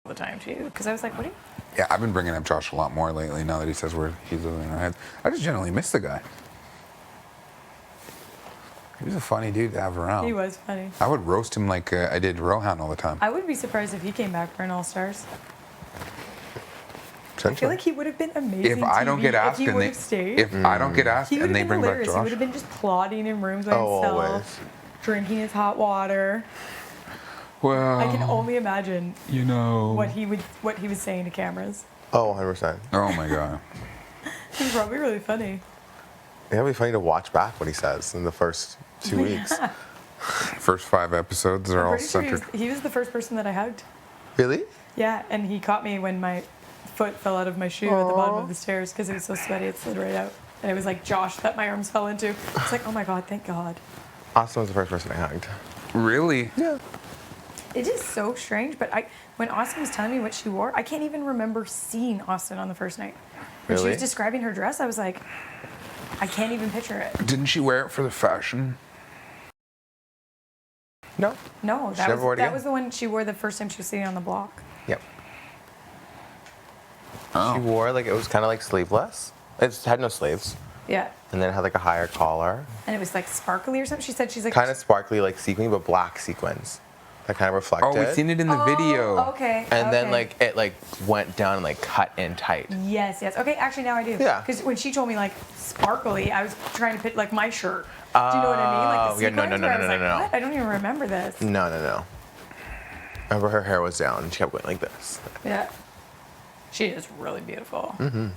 the time too, because I was like, what are you? Yeah, I've been bringing up Josh a lot more lately now that he says he's living in our heads. I just generally miss the guy. He was a funny dude to have around. He was funny. I would roast him like I did Rohan all the time. I would be surprised if he came back for an All-Stars. I feel like he would have been amazing. If I don't get asked, and I don't get asked, and they bring back Josh, he would have been just plotting in rooms by himself, always. drinking his hot water. Well, I can only imagine, you know, what he was saying to cameras. Oh, 100%. Oh my god. He's probably really funny. Yeah, it'd be funny to watch back what he says in the first 2 weeks. First 5 episodes are all centered. Sure he was the first person that I hugged. Really? Yeah, and he caught me when my foot fell out of my shoe at the bottom of the stairs because it was so sweaty it slid right out. And it was like Josh that my arms fell into. It's like, oh my god, thank God. Austin was the first person I hugged. Really? Yeah. It is so strange, but when Austin was telling me what she wore, I can't even remember seeing Austin on the first night. When she was describing her dress, I was like, I can't even picture it. Didn't she wear it for the fashion? No. No, that was the one she wore the first time she was sitting on the block. Yep. Oh. She wore it was kind of like sleeveless. It had no sleeves. Yeah. And then it had like a higher collar. And it was like sparkly or something. She said she's like kind of sparkly, like sequin, but black sequins. That kind of reflected. Oh, we've seen it in the video. Okay. And then it went down and like cut in tight. Yes. Okay, actually now I do. Yeah. Because when she told me like sparkly, I was trying to put like my shirt. Do you know what I mean? Like the yeah, no. What? I don't even remember this. No. Remember her hair was down and she kept going like this. Yeah. She is really beautiful. Mm-hmm.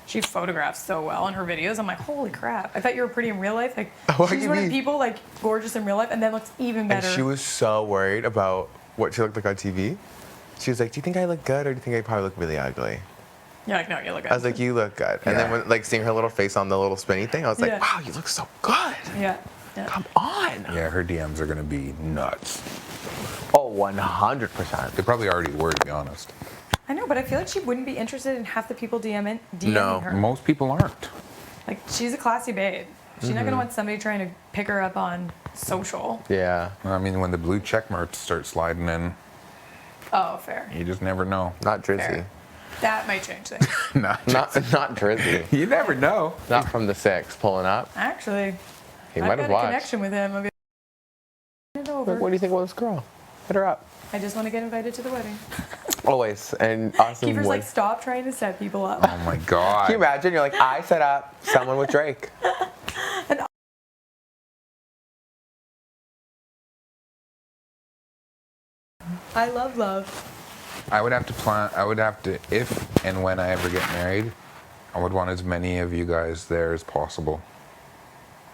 She photographs so well in her videos. I'm like, holy crap. I thought you were pretty in real life. Like, she's one of the people like gorgeous in real life and then looks even better. And she was so worried about what she looked like on TV. She was like, do you think I look good or do you think I probably look really ugly? You're like, no, you look good. I was like, you look good. And then when seeing her little face on the little spinny thing, I was like, wow, you look so good. Yeah. Come on. Yeah, her DMs are going to be nuts. Oh, 100%. They probably already were, to be honest. I know, but I feel like she wouldn't be interested in half the people DMing her. Most people aren't. Like, she's a classy babe. She's not going to want somebody trying to pick her up on social. Yeah. I mean, when the blue check marks start sliding in. Oh, fair. You just never know. Not Drizzy. Fair. That might change things. not Drizzy. You never know. Not from the 6 pulling up. Actually, He I've might got have a watched. connection with him. I'll be over. Like, what do you think about this girl? Hit her up. I just want to get invited to the wedding. Always. And Austin Kiefer's like, stop trying to set people up. Oh my god. Can you imagine? You're like, I set up someone with Drake. I love. I would have to if and when I ever get married, I would want as many of you guys there as possible.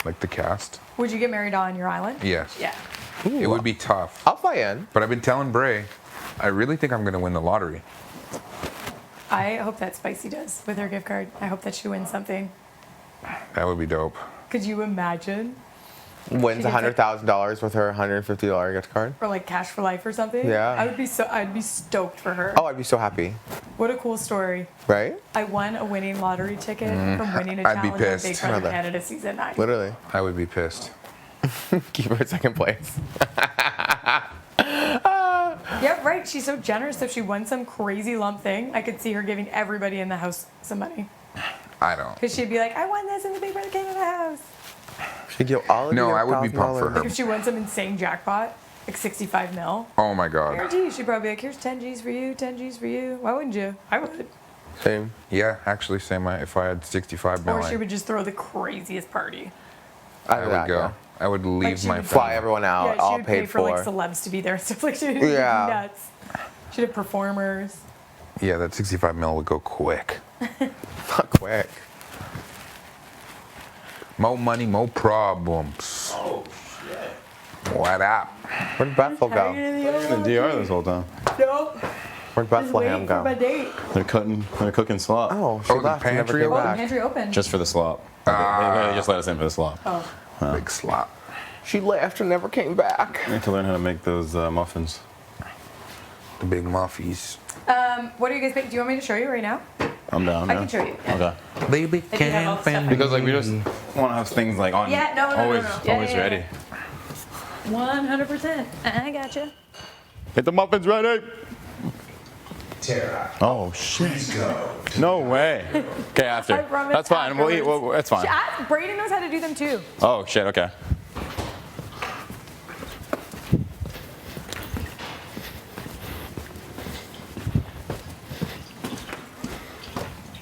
Like the cast. Would you get married on your island? Yes. Yeah. Ooh. It would be tough. I'll fly in. But I've been telling Bray, I really think I'm going to win the lottery. I hope that Spicy does with her gift card. I hope that she wins something. That would be dope. Could you imagine? Wins $100,000 with her $150 gift card. Or like Cash for Life or something? Yeah. I'd be stoked for her. Oh, I'd be so happy. What a cool story. Right? I won a winning lottery ticket from winning a I'd be challenge on pissed. Big Brother Brother. Canada Season 9. Literally. I would be pissed. Keep her in second place. Yeah, right. She's so generous. If she won some crazy lump thing, I could see her giving everybody in the house some money. I don't. Because she'd be like, I won this in the Big Brother Canada house. She'd give all of No, you I would be pumped for her. Like if she won some insane jackpot, like 65 mil. Oh my god. Guarantee she'd probably be like, here's 10 G's for you, 10 G's for you. Why wouldn't you? I would. Same. Yeah, actually, same. If I had 65 Or million, she would just throw the craziest party. I would go. I would leave she my would Fly family. everyone out, Yeah, she all would pay paid for like celebs to be there and stuff like that. Yeah. Nuts. She'd have performers. Yeah, that 65 mil would go quick. Not quick. More money, more problems. Oh, shit. What up? Where'd Bethel go? In the DR this whole time. Nope. Where'd Just Bethlehem waiting for my go? date. They're cooking slop. Oh, she Oh, the left and never pantry came open? Oh, the back. pantry open. Just for the slop. They just let us in for the slop. Oh. Big slop. She left and never came back. I need to learn how to make those muffins. The big muffies. What are you guys making? Do you want me to show you right now? I'm down. I yeah. can show you. Yeah. Okay. Baby If you have all the stuff. camping. Because like we just want to have things like on. Yeah, no. Always, Yeah, always yeah, ready. 100%. I gotcha. Get the muffins ready. Tara. Oh shit. Let's go. No way. Okay, I after. promise That's fine. We'll eat. afterwards. That's fine. Brayden knows how to do them too. Oh shit. Okay.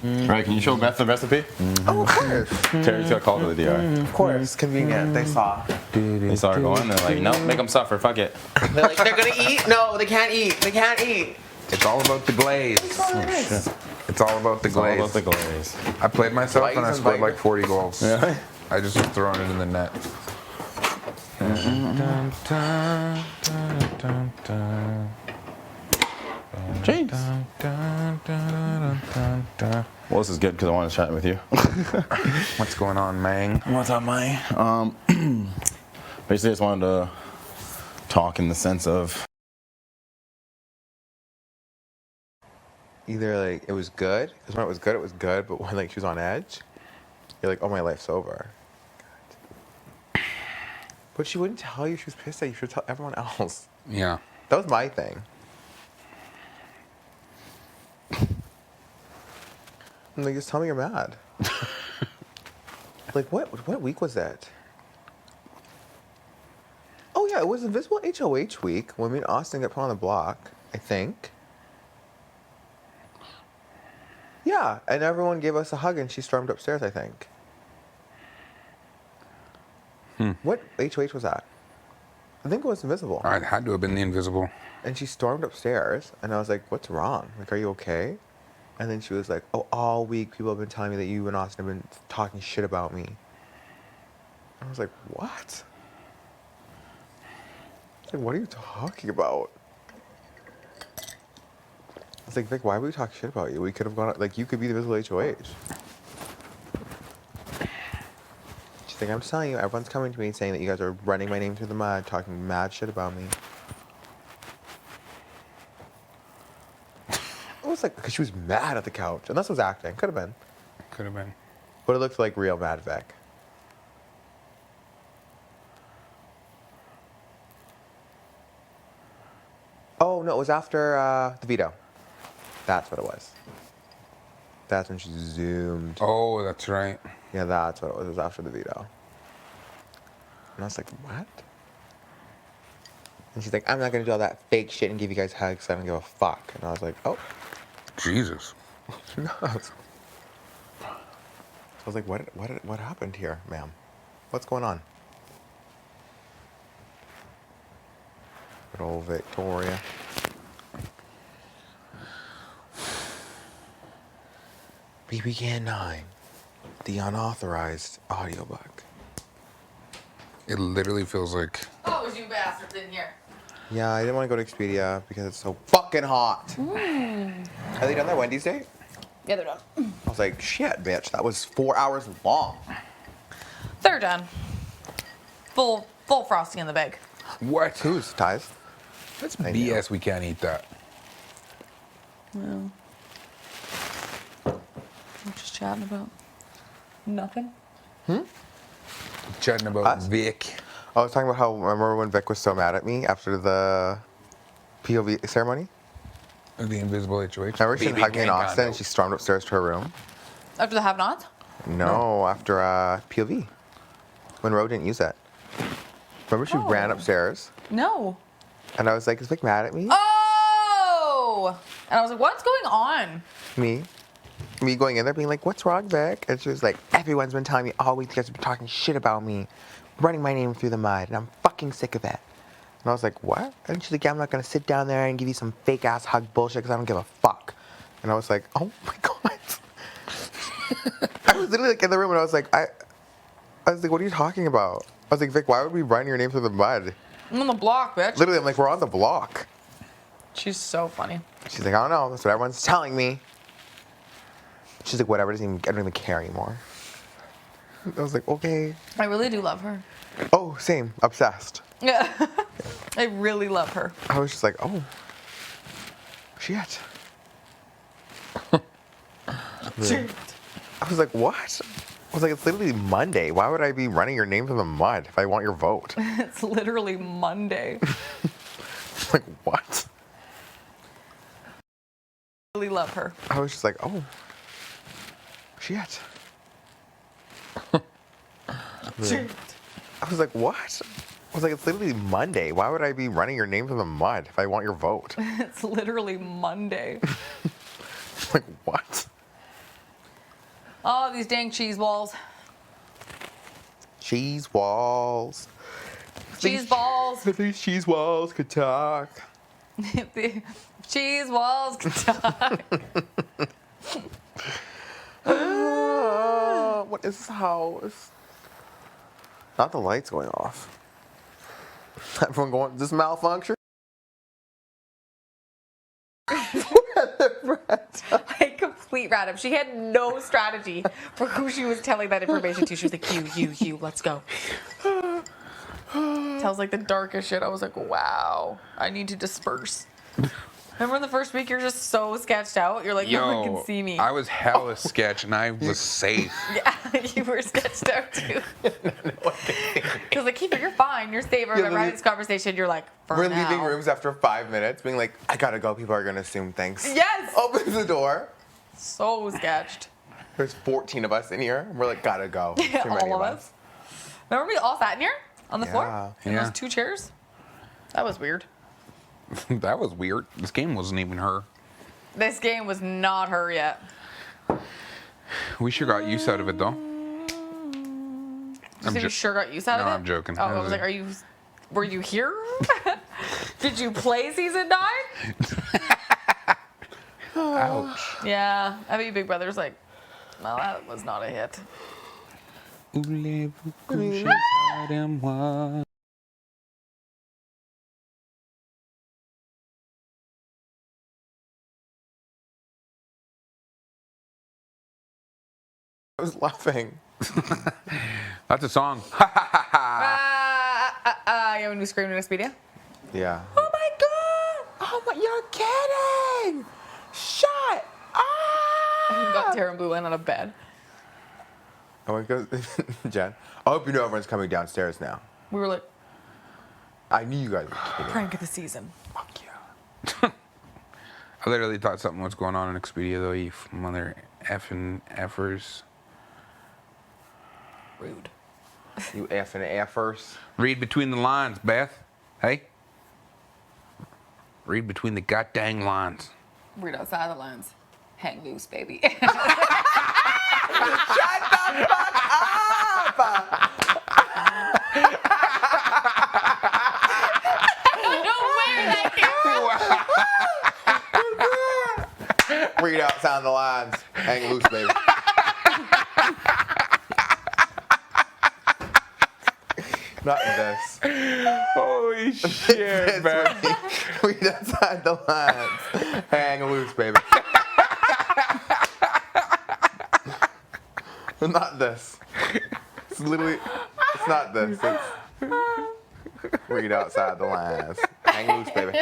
All right, can you show Beth the recipe? Oh, of course. Terry's got called to the DR. Of course. Convenient. They saw. They saw her going. They're like, nope, make them suffer. Fuck it. They're like, they're gonna eat? No, they can't eat. They can't eat. It's all about the glaze. It's all about the It's all glaze. about the glaze. I played myself and I Glaze and scored bite. like 40 goals. Really? I just was throwing it in the net. Jeez. Well, this is good because I want to chat with you. What's going on, Mang? What's up, Mike? Basically, I just wanted to talk in the sense of Either like it was good, because when it was good, but when like she was on edge, you're like, oh, my life's over. God. But she wouldn't tell you she was pissed at you. She would tell everyone else. Yeah. That was my thing. I'm like, just tell me you're mad. Like, what week was that? Oh, yeah, it was Invisible HOH week when me and Austin got put on the block, I think. Yeah, and everyone gave us a hug and she stormed upstairs, I think. What HOH was that? I think it was Invisible. It had to have been the invisible. And she stormed upstairs, and I was like, what's wrong? Like, are you okay? And then she was like, oh, all week people have been telling me that you and Austin have been talking shit about me. I was like, what? Like, what are you talking about? I was like, Vic, why would we talk shit about you? We could have gone, like, you could be the Visible HOH. She's like, I'm just telling you, everyone's coming to me saying that you guys are running my name through the mud, talking mad shit about me. It was like, because she was mad at the couch. Unless it was acting. Could have been. Could have been. But it looked like real mad Vic. Oh, no, it was after the veto. That's what it was. That's when she zoomed. Oh, that's right. Yeah, that's what it was. It was after the veto. And I was like, what? And she's like, I'm not going to do all that fake shit and give you guys hugs. I don't give a fuck. And I was like, oh. Jesus. No. I was like, what happened here, ma'am? What's going on? Good old Victoria. BB Can 9, the unauthorized audiobook. It literally feels like. Oh, it was you bastards in here. Yeah, I didn't want to go to Expedia because it's so fucking hot. Have they done that Wendy's Day? Yeah, they're done. I was like, shit, bitch, that was 4 hours long. They're done. Full frosting in the bag. What? Who's ties? That's I BS. We can't eat that. Well, I'm just chatting about nothing. Chatting about Us? Vic. I was talking about how, remember when Vic was so mad at me after the POV ceremony? The invisible HOH. Remember she hugged me in Austin and she stormed upstairs to her room? After the have-nots? No, after POV. When Ro didn't use it. Remember she ran upstairs? No. And I was like, is Vic mad at me? Oh! And I was like, what's going on? Me going in there being like, what's wrong, Vic? And she was like, everyone's been telling me all week you guys have been talking shit about me, running my name through the mud, and I'm fucking sick of it. And I was like, what? And she's like, yeah, I'm not gonna sit down there and give you some fake ass hug bullshit because I don't give a fuck. And I was like, oh my god. I was literally like in the room and I was like, what are you talking about? I was like, Vic, why would we run your name through the mud? I'm on the block, bitch. Literally, I'm like, we're on the block. She's so funny. She's like, I don't know, that's what everyone's telling me. She's like, whatever, I don't even care anymore. I was like, okay. I really do love her. Oh, same, obsessed. Yeah. I really love her. I was just like, oh, shit. I was like, what? I was like, it's literally Monday. Why would I be running your name through the mud if I want your vote? It's literally Monday. Like, what? really love her. I was just like, oh, shit. Shit. I was like, what? I was like, it's literally Monday. Why would I be running your name from the mud if I want your vote? It's literally Monday. Like, what? Oh, these dang cheese balls. Cheese walls. Cheese balls. If these cheese walls could talk. The cheese walls can talk. What is this house? Not the lights going off. Everyone going, is this malfunction? Like complete random. She had no strategy for who she was telling that information to. She was like, you, let's go. Tells like the darkest shit. I was like, wow, I need to disperse. Remember in the first week, you're just so sketched out. You're like, no one can see me. I was hella sketch and I was safe. Yeah, you were sketched out too. Because like, Kiefer, you're fine. You're safe. I remember having this conversation. You're like, for We're now. leaving rooms after 5 minutes, being like, I gotta go. People are gonna assume things. Yes. Opens the door. So sketched. There's 14 of us in here. We're like, gotta go. Too many All of us. Remember we all sat in here on the floor in Yeah. those 2 chairs? That was weird. That was weird. This game wasn't even her. This game was not her yet. We sure got use out of it though. You sure got use out of it? No, I'm joking. Oh, I was like, were you here? Did you play season 9? Ouch. Yeah, I bet you Big Brother's like, well, that was not a hit. I was laughing. That's a song. You when we screamed in Expedia? Yeah. Oh my god! Oh my, you're kidding! Shut up! Got Tara and Blue in on a bed. Oh, it goes, Jen. I hope you know everyone's coming downstairs now. We were like, I knew you guys were kidding. prank of the season. Fuck yeah. I literally thought something was going on in Expedia though, you mother effing effers. Rude. You effing effers. Read between the lines, Beth. Hey? Read between the goddamn lines. Read outside the lines. Hang loose, baby. Shut the fuck up! No way that came. Read outside the lines. Hang loose, baby. Not this. Holy shit, man. Read outside the lines. Hang loose, baby. Not this. It's literally, it's not this. It's read outside the lines. Hang loose, baby.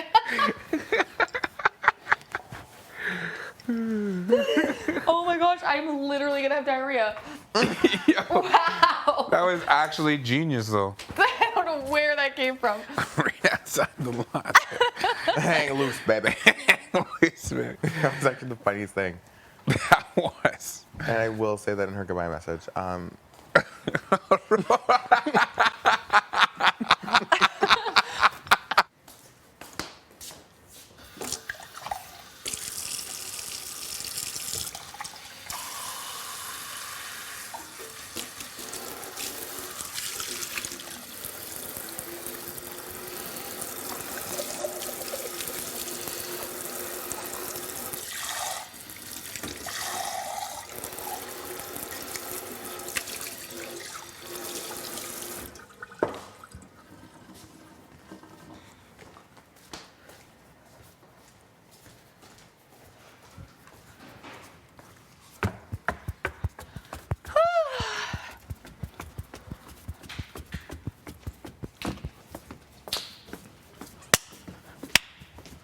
Oh my gosh, I'm literally gonna have diarrhea. Wow. That was actually genius though. I don't know where that came from. Read outside the lines. Hang loose, baby. Loose, baby. That was actually the funniest thing. That was. And I will say that in her goodbye message. I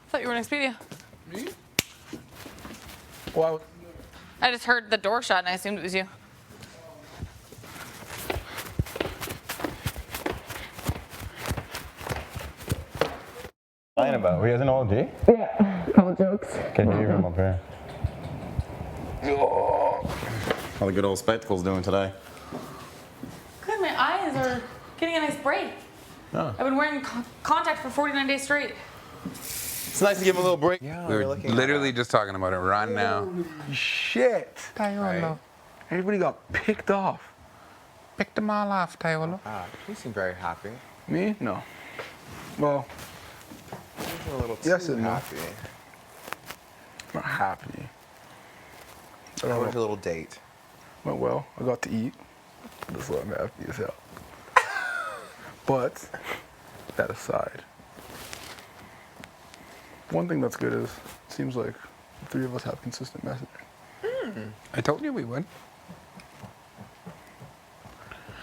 thought you were in Expedia. Me? Well, I just heard the door shut and I assumed it was you. Lying about? He has an OG? Yeah, couple jokes. Can you hear him up here? How the good old spectacles doing today? Good, my eyes are getting a nice break. Oh. I've been wearing contacts for 49 days straight. It's nice to give him a little break. Yeah, We were looking literally just talking about it right now. Shit. Right. Everybody got picked off. Pick them all off, Taylor. You seem very happy. Me? No. Well, You seem a little too Yes and no. happy. not happy. I How don't was know. your little date? Went well. I got to eat. That's why I'm happy as hell. But, that aside, one thing that's good is, it seems like the three of us have consistent messaging. I told you we would.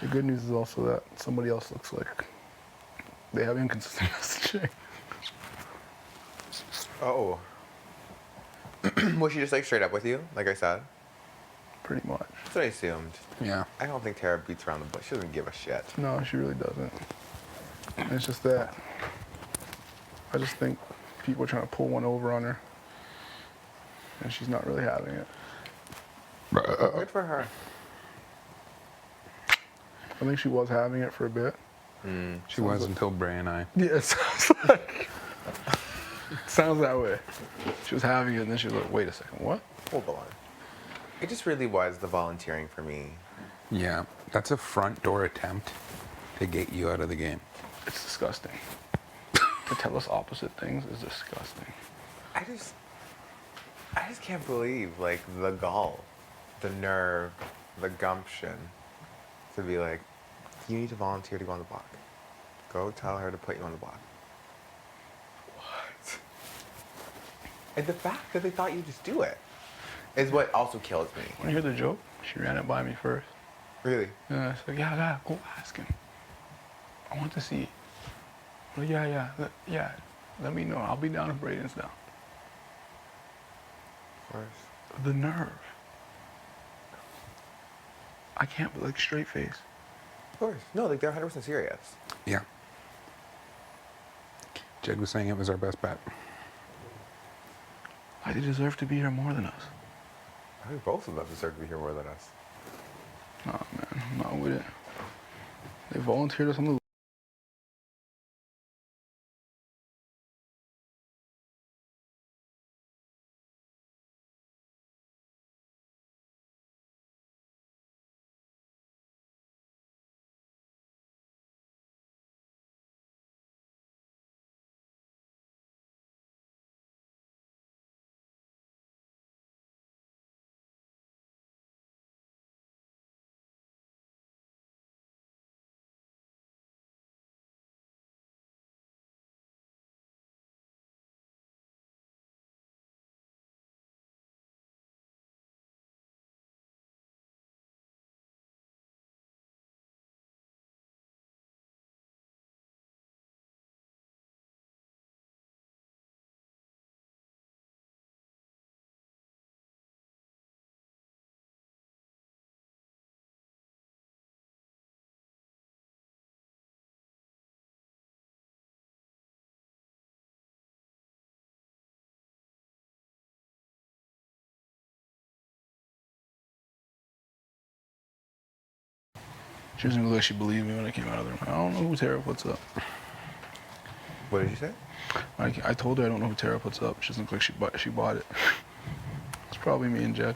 The good news is also that somebody else looks like they have inconsistent messaging. Oh. Was she just like straight up with you, like I said? Pretty much. That's what I assumed. Yeah. I don't think Tara beats around the bush. She doesn't give a shit. No, she really doesn't. And it's just that I just think people are trying to pull one over on her, and she's not really having it. Good for her. I think she was having it for a bit. She was until Bray and I. Yeah, it sounds like. Sounds that way. She was having it, and then she was like, wait a second, what? Hold on. It just really was the volunteering for me. Yeah. That's a front door attempt to get you out of the game. It's disgusting. To tell us opposite things is disgusting. I just can't believe, like, the gall, the nerve, the gumption to be like, you need to volunteer to go on the block. Go tell her to put you on the block. What? And the fact that they thought you'd just do it is what also kills me. Want to hear the joke? She ran it by me first. Really? And I said, yeah, go ask him. I want to see. Well, yeah. Let me know. I'll be down if Braden's down. Of course. The nerve. I can't, like, straight face. Of course. No, like, they're 100% serious. Yeah. Jed was saying it was our best bet. Why they deserve to be here more than us? I think both of them deserve to be here more than us. Nah, man, I'm not with it. They volunteered us on the. She doesn't look like she believed me when I came out of there. I don't know who Tara puts up. What did you say? I told her I don't know who Tara puts up. She doesn't look like she bought it. It's probably me and Jed.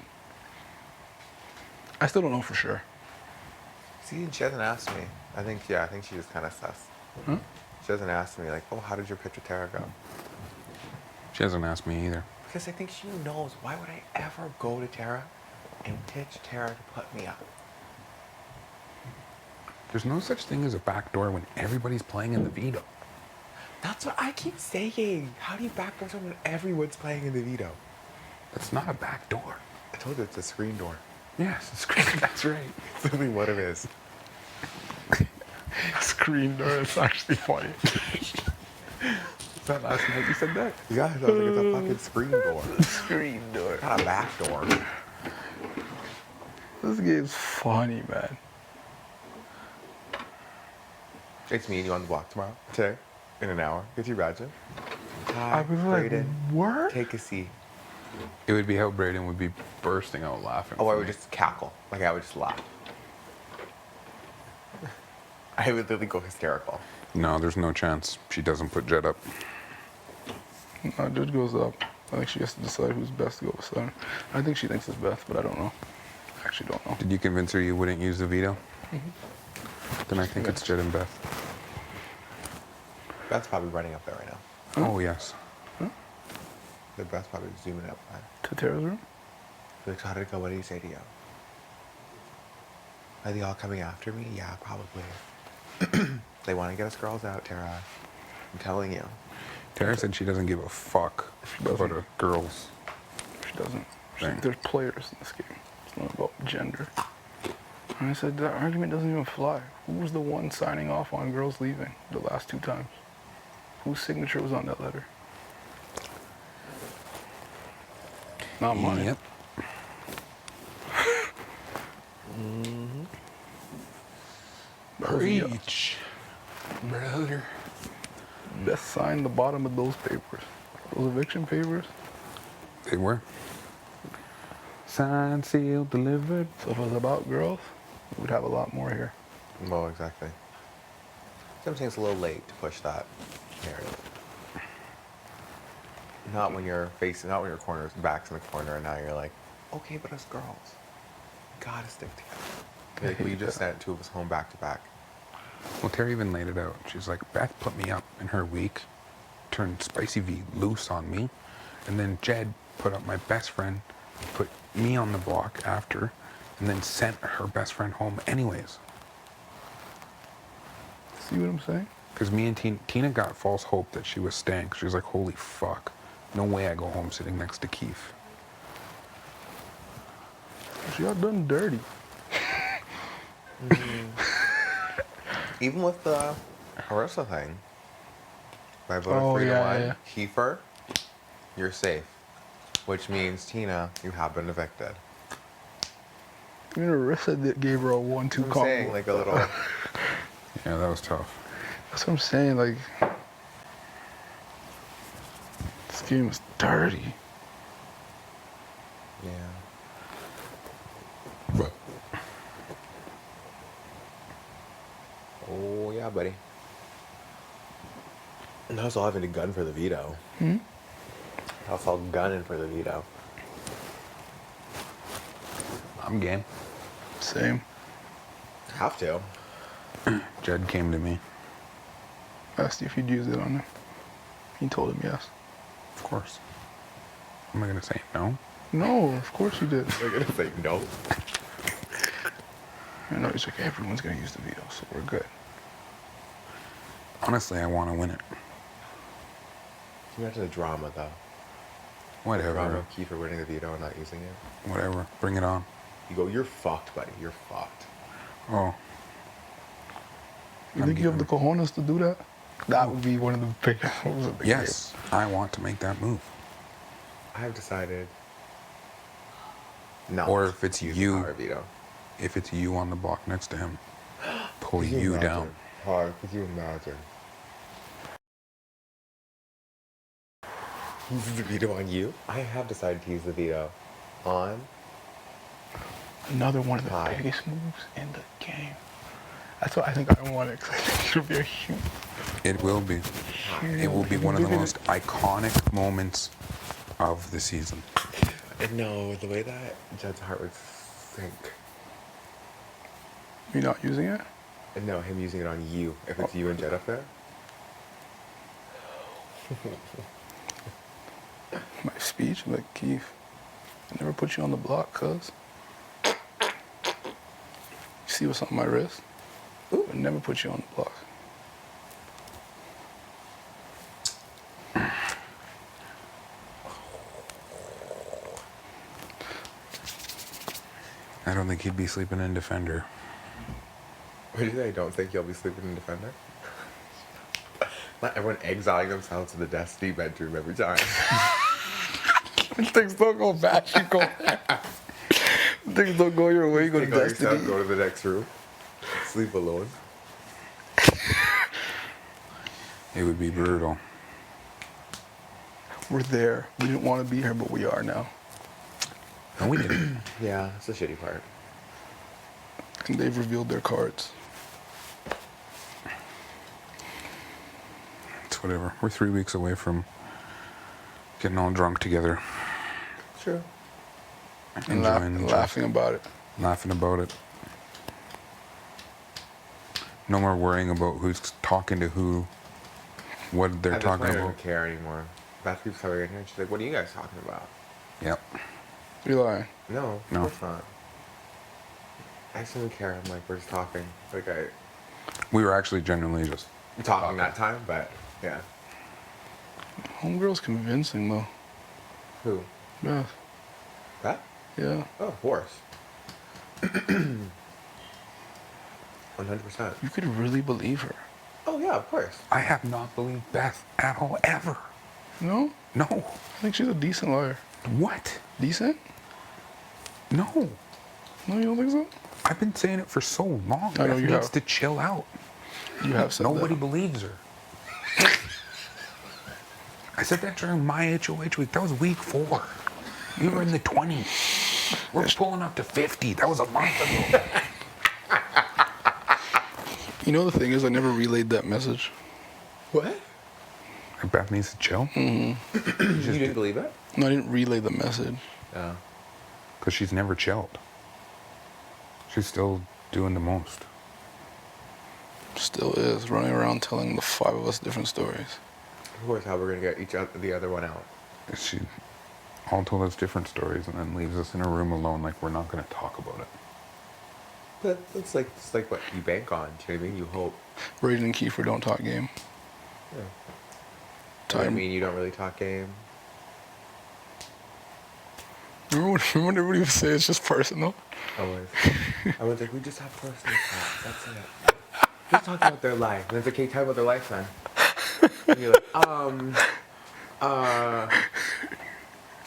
I still don't know for sure. See, she hasn't asked me. I think she was kind of sus. Huh? She hasn't asked me, like, oh, how did your pitch with Tara go? She hasn't asked me either. Because I think she knows, why would I ever go to Tara and pitch Tara to put me up? There's no such thing as a backdoor when everybody's playing in the veto. That's what I keep saying. How do you backdoor someone when everyone's playing in the veto? That's not a backdoor. I told you it's a screen door. Yes, it's great. That's right. It's literally what it is. Screen door. It's actually funny. That last night you said that? Yeah, I was like, it's a fucking screen door. Screen door. Not a back door. This game's funny, man. It's me and you on the block tomorrow. Today. In an hour. Could you imagine? Hi, I was like, Brayden. what? Take a seat. It would be how Brayden would be bursting out laughing. Oh, for I would me. just cackle. Like, I would just laugh. I would literally go hysterical. No, there's no chance. She doesn't put Jed up. No, Judge goes up. I think she has to decide who's best to go beside her. I think she thinks it's Beth, but I don't know. I actually don't know. Did you convince her you wouldn't use the veto? Then I think it's Jed and Beth. Beth's probably running up there right now. Oh, yes. The Beth's probably zooming up. To Tara's room? Like, how did it go? What did he say to you? Are they all coming after me? Yeah, probably. They want to get us girls out, Tara. I'm telling you. Tara said she doesn't give a fuck about her girls. She doesn't. Dang. There's players in this game. It's not about gender. And I said, that argument doesn't even fly. Who was the one signing off on girls leaving the last 2 times? Whose signature was on that letter? Not mine. Yep. Preach, brother. Beth signed the bottom of those papers. Those eviction papers. They were. Signed, sealed, delivered. So if it was about girls, we'd have a lot more here. Well, exactly. Sometimes it's a little late to push that narrative. Not when you're facing, not when your corner's back's in the corner and now you're like, okay, but us girls, we gotta stick together. Like, we just sent 2 of us home back to back. Well, Terry even laid it out. She's like, Beth put me up in her week, turned Spicy V loose on me, and then Jed put up my best friend, put me on the block after, and then sent her best friend home anyways. See what I'm saying? Because me and Tina got false hope that she was staying. She was like, holy fuck. No way I go home sitting next to Keith. She got done dirty. Even with the Harissa thing, I voted Oh, 3 to yeah, 1. yeah. Kiefer, you're safe. Which means, Tina, you have been evicted. Even Arissa gave her a 1-2 I'm combo. saying, like, a little... Yeah, that was tough. That's what I'm saying, like, this game is dirty. Yeah. Oh, yeah, buddy. And I was all having a gun for the veto. I was all gunning for the veto. I'm game. Same. Have to. Jed came to me. Asked you if you'd use it on him. He told him yes. Of course. Am I going to say no? No, of course you did. We're gonna say no. I know, he's like, everyone's gonna use the veto, so we're good. Honestly, I want to win it. Imagine the drama, though. Whatever. Drama of Kiefer winning the veto and not using it. Whatever. Bring it on. You go, you're fucked, buddy. You're fucked. Oh. You think you have the cojones to do that? That would be one of the biggest moves of the game. Yes, I want to make that move. I have decided not. Or if it's to use you. the power veto. If it's you on the block next to him, pull Could you imagine? down. Hard. Could you imagine? Use the veto on you? I have decided to use the veto on. Another one of the Hi. biggest moves in the game. That's what I think I want it, because I think it'll be a huge... It will be. It will be one of the most iconic moments of the season. No, the way that Jed's heart would sink. You not using it? And no, him using it on you. If it's you and Jed up there. My speech, like, Keith, I never put you on the block, cuz. You see what's on my wrist? Ooh. I never put you on the block. I don't think he'd be sleeping in Defender. What did you say? I don't think you'll be sleeping in Defender? Not everyone exiling themselves to the Destiny bedroom every time. Things don't go back, you go back. Things don't go your way, you go to Take all Destiny. yourself, go to the next room. Sleep alone. It would be brutal. We're there. We didn't want to be here, but we are now. No, we didn't. Yeah, that's the shitty part. And they've revealed their cards. It's whatever. We're 3 weeks away from getting all drunk together, True. And enjoying the laughing about it. laughing about it. No more worrying about who's talking to who, what they're At this talking point, I about. don't care anymore. Beth keeps coming in here and she's like, what are you guys talking about? Yep. You're lying. No, No. of course not. I just don't care. I'm like, we're just talking. Like, We were actually genuinely just talking that time, but yeah. Homegirl's convincing, though. Who? Yeah. That? Yeah. Oh, of course. 100%. You could really believe her. Oh, yeah, of course. I have not believed Beth at all, ever. No? No. I think she's a decent liar. What? Decent? No. No, you don't think so? I've been saying it for so long. I know Beth you needs have. to chill out. You have said Nobody that. believes her. I said that during my HOH week. That was week 4. We were in the 20s. We're pulling up to 50. That was a month ago. You know, the thing is, I never relayed that message. What? Beth needs to chill. You didn't believe it? No, I didn't relay the message. No. Because she's never chilled. She's still doing the most. Still is. Running around telling the 5 of us different stories. Of course, how we're going to get the other one out. She all told us different stories and then leaves us in a room alone like we're not going to talk about it. But it's like what you bank on. Do you know what I mean? You hope. Braden and Kiefer don't talk game. Yeah. Time. I mean, you don't really talk game. Remember when everybody would say it's just personal? Always. I was like, we just have personal talk. That's it. Just talk about their life. And it's okay, tell about their life then. And you're like,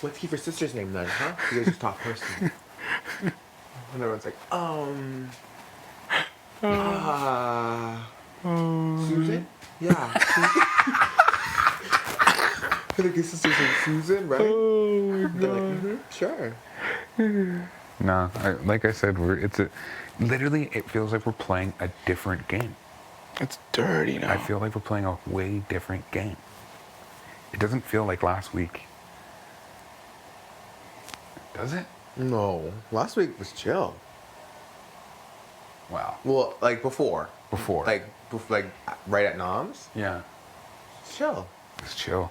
what's Kiefer's sister's name then, huh? You guys just talk personal. And everyone's like, Susan? Yeah. Susan. I think his sister's name Susan, right? Oh my They're like, sure. Nah, like I said, literally it feels like we're playing a different game. It's dirty now. I feel like we're playing a way different game. It doesn't feel like last week. Does it? No. Last week was chill. Wow. Well, like before. Before. Like right at Noms? Yeah. Chill. It's chill.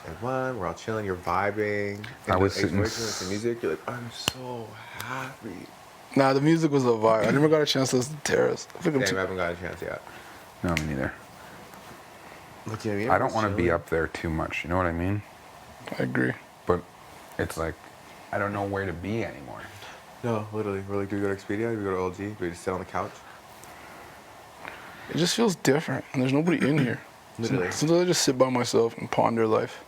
Like one, we're all chilling, you're vibing. I was like, sitting with the music, you're like, I'm so happy. Nah, the music was a vibe. I never got a chance to listen to Terrace. I think I'm Damn, too... I haven't got a chance yet. No, me neither. What do you mean? I don't want to be up there too much. You know what I mean? I agree. But it's like I don't know where to be anymore. No, literally. We're like, do we go to Expedia? Do we go to LG? Do we just sit on the couch? It just feels different, and there's nobody in here. Literally. Sometimes I just sit by myself and ponder life.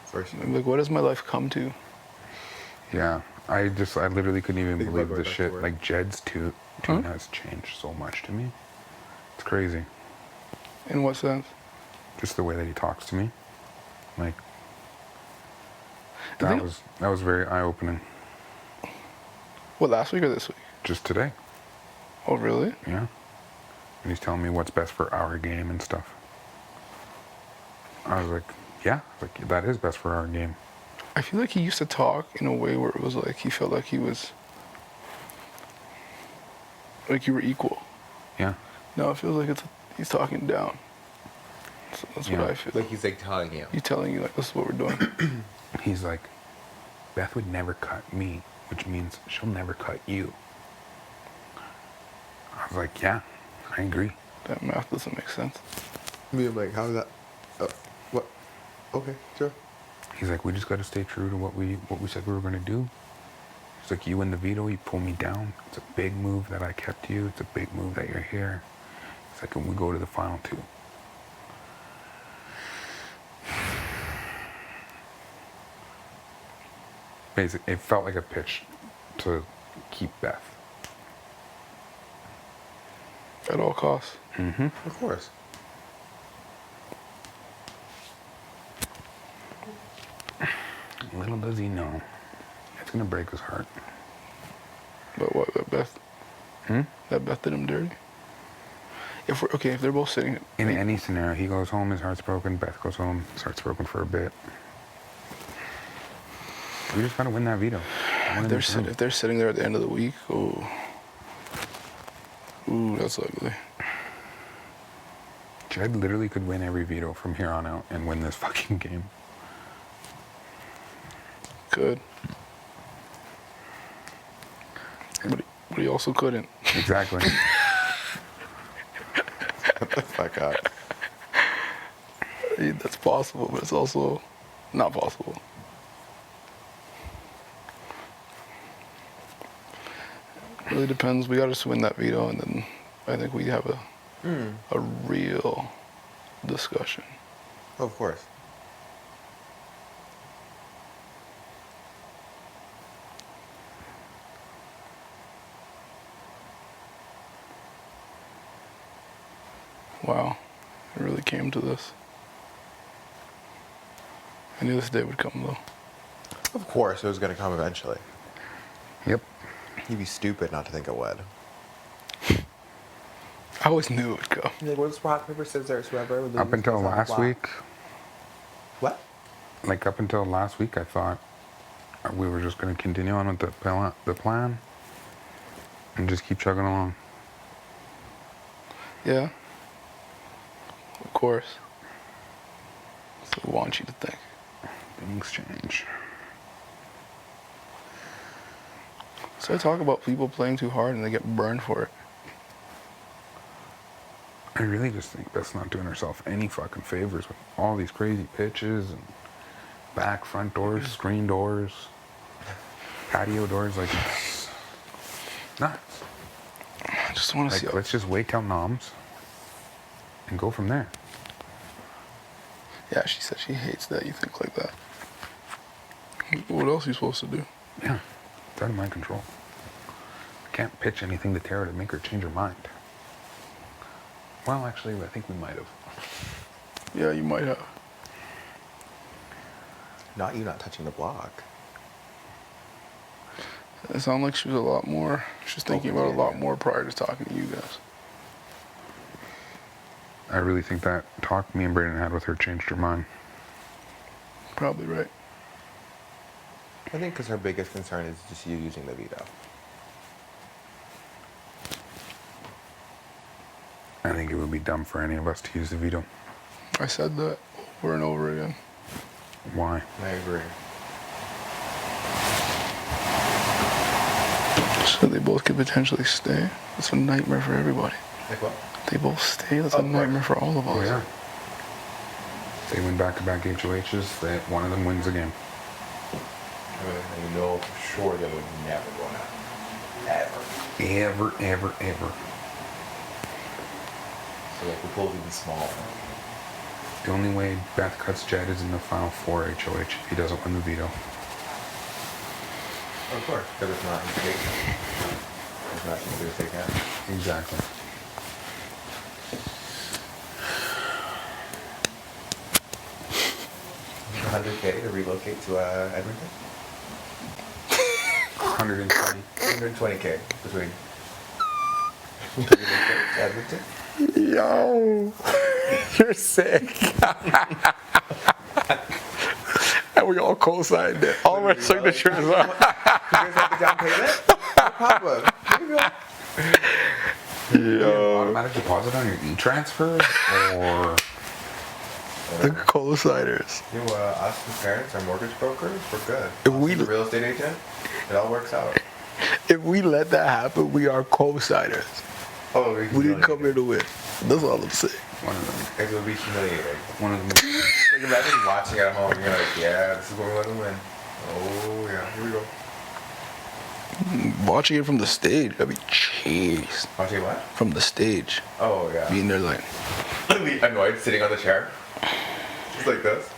First. I'm like, what has my life come to? Yeah. I literally couldn't even Think about believe going the back to shit. work. Like Jed's tune has changed so much to me. It's crazy. In what sense? Just the way that he talks to me. Like The that thing- was very eye opening. What, last week or this week? Just today. Oh, really? Yeah. And he's telling me what's best for our game and stuff. I was like, yeah, like that is best for our game. I feel like he used to talk in a way where it was like he felt like he was... like you were equal. Yeah. Now it feels like he's talking down. So that's Yeah. what I feel. Like he's like telling you. He's telling you, like, this is what we're doing. He's like, Beth would never cut me, which means she'll never cut you. I was like, yeah, I agree. That math doesn't make sense. Me, I'm like, how's that? What? Okay, sure. He's like, we just got to stay true to what we said we were going to do. He's like, you win the veto, you pull me down. It's a big move that I kept you. It's a big move that you're here. He's like, and we go to the final 2. Basically, it felt like a pitch to keep Beth. At all costs. Mm-hmm. Of course. Little does he know, it's gonna break his heart. But what, that Beth? That Beth did him dirty? If they're both sitting... In any scenario, he goes home, his heart's broken, Beth goes home, his heart's broken for a bit. We just gotta win that veto. If they're sitting there at the end of the week, ooh, that's ugly. Jed literally could win every veto from here on out and win this fucking game. Could. But he also couldn't. Exactly. What the fuck up? That's possible, but it's also not possible. Really depends. We got to just win that veto, and then I think we have a real discussion. Oh, of course. Wow, it really came to this. I knew this day would come, though. Of course, it was gonna come eventually. Yep. You'd be stupid not to think it would. I always knew it would come. Like, what's rock, paper, scissors, whoever? Up until last week, What? like up until last week, I thought we were just going to continue on with the plan and just keep chugging along. Yeah. Of course. So I want you to think. Things change. So I talk about people playing too hard and they get burned for it. I really just think Beth's not doing herself any fucking favors with all these crazy pitches and back, front doors, screen doors, patio doors. Like, it's nuts. I just want to see. Let's just wait till noms and go from there. Yeah, she said she hates that you think like that. What else are you supposed to do? Yeah, it's out of my control. I can't pitch anything to Tara to make her change her mind. Well, actually, I think we might have. Yeah, you might have. Not you not touching the block. It sounded like she was a lot more. She was thinking about a lot more prior to talking to you guys. I really think that talk me and Brayden had with her changed her mind. Probably right. I think because her biggest concern is just you using the veto. I think it would be dumb for any of us to use the veto. I said that over and over again. Why? I agree. So they both could potentially stay. It's a nightmare for everybody. Like what? They both stay. That's a nightmare for all of us. Oh, yeah. They win back-to-back HOHs, one of them wins a game. You know for sure they would never go out. Ever. So like the pool's even smaller. The only way Beth cuts Jed is in the final 4 HOH if he doesn't win the veto. Of course, because it's not his big. It's not his biggest take out. Exactly. $100K to relocate to Edmonton? 120. 120K between Edmonton. Yo, you're sick. And we all co-signed it. All of our signatures are. You guys have the down payment? No problem. Here you go. Yo, Automatic deposit on your e-transfer or... the co-signers. You, us as parents, our mortgage brokers, we're good. If Us we- as a real estate agent, it all works out. If we let that happen, we are co-signers. Oh, We didn't come here to win. That's all I'm saying. one of them. It would be humiliating. One of them. Like imagine watching at home and you're like, yeah, this is what we want to win. Oh yeah, here we go. Watching it from the stage, that'd be cheese. Watching what? From the stage. Oh yeah. Being there like, Annoyed, sitting on the chair. Just like this.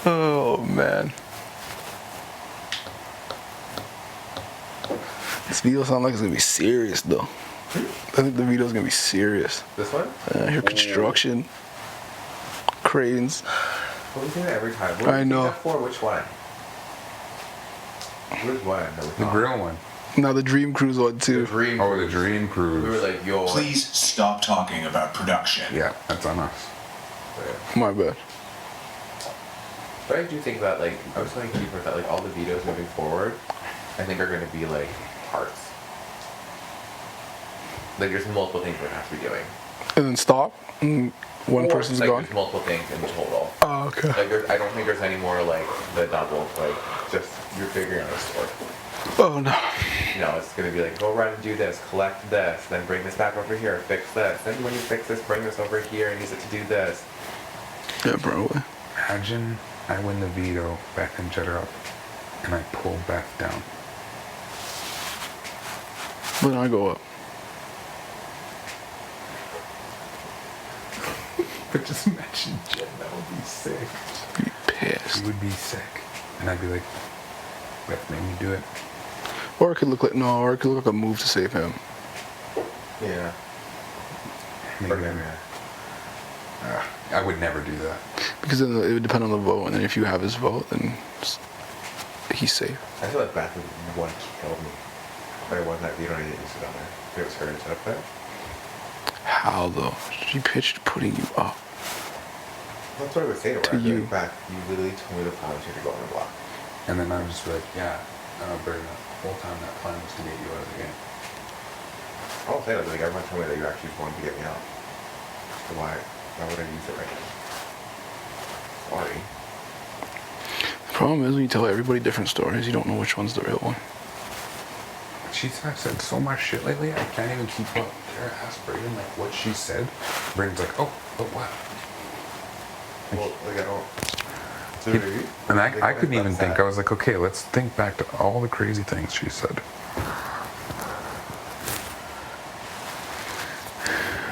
oh man. This video sounds like it's gonna be serious though. I think the video's gonna be serious. This one? I hear construction. cranes. Well, we say that every time. What I do you know. think that for? Which one? Which one? That we The thought? grill one. Now the Dream Cruise one The too. dream. Oh, the Cruise. dream cruise. We were like, yo. Please stop talking about production. Yeah, that's on us. My bad. But I do think that, like, I was telling Keeper that, like, all the videos moving forward, I think are going to be, like, parts. Like, there's multiple things we're going to have to be doing. And then stop. And one Or, person's like, gone. there's multiple things in total. Oh, okay. Like, I don't think there's any more, like, the double, like, just, you're figuring out a story. Oh no. You know, it's going to be like, go run and do this, collect this, then bring this back over here, fix this. Then when you fix this, bring this over here and use it to do this. Yeah, probably. Imagine I win the veto, Beth and Jed are up, and I pull Beth down. But then I go up. But just imagine Jed, that would be sick. You'd be pissed. He would be sick. And I'd be like, Beth made me do it. Or it could look like a move to save him. Yeah. Maybe I would never do that. Because then it would depend on the vote, and then if you have his vote, then he's safe. I feel like Beth would want to kill me. But it wasn't that veto, I didn't use it on there. If it was her instead of that. How though? She pitched putting you up. That's what I would say to her. To I'd be you. like, Beth, you literally told me the plan was to go on the block. And then I would just be like, yeah, Bernie, the whole time that plan was to get you out of the game. I won't say that, but like, everyone told me that you actually wanted to get me out. So why would I use it right now? Sorry. The problem is when you tell everybody different stories, you don't know which one's the real one. She's said so much shit lately, I can't even keep up. Kara asked Brayden, like, what she said. Brayden's like, oh, but what? Well, like, I don't... So He- maybe, And like, I what couldn't if even that's think. sad? I was like, okay, let's think back to all the crazy things she said.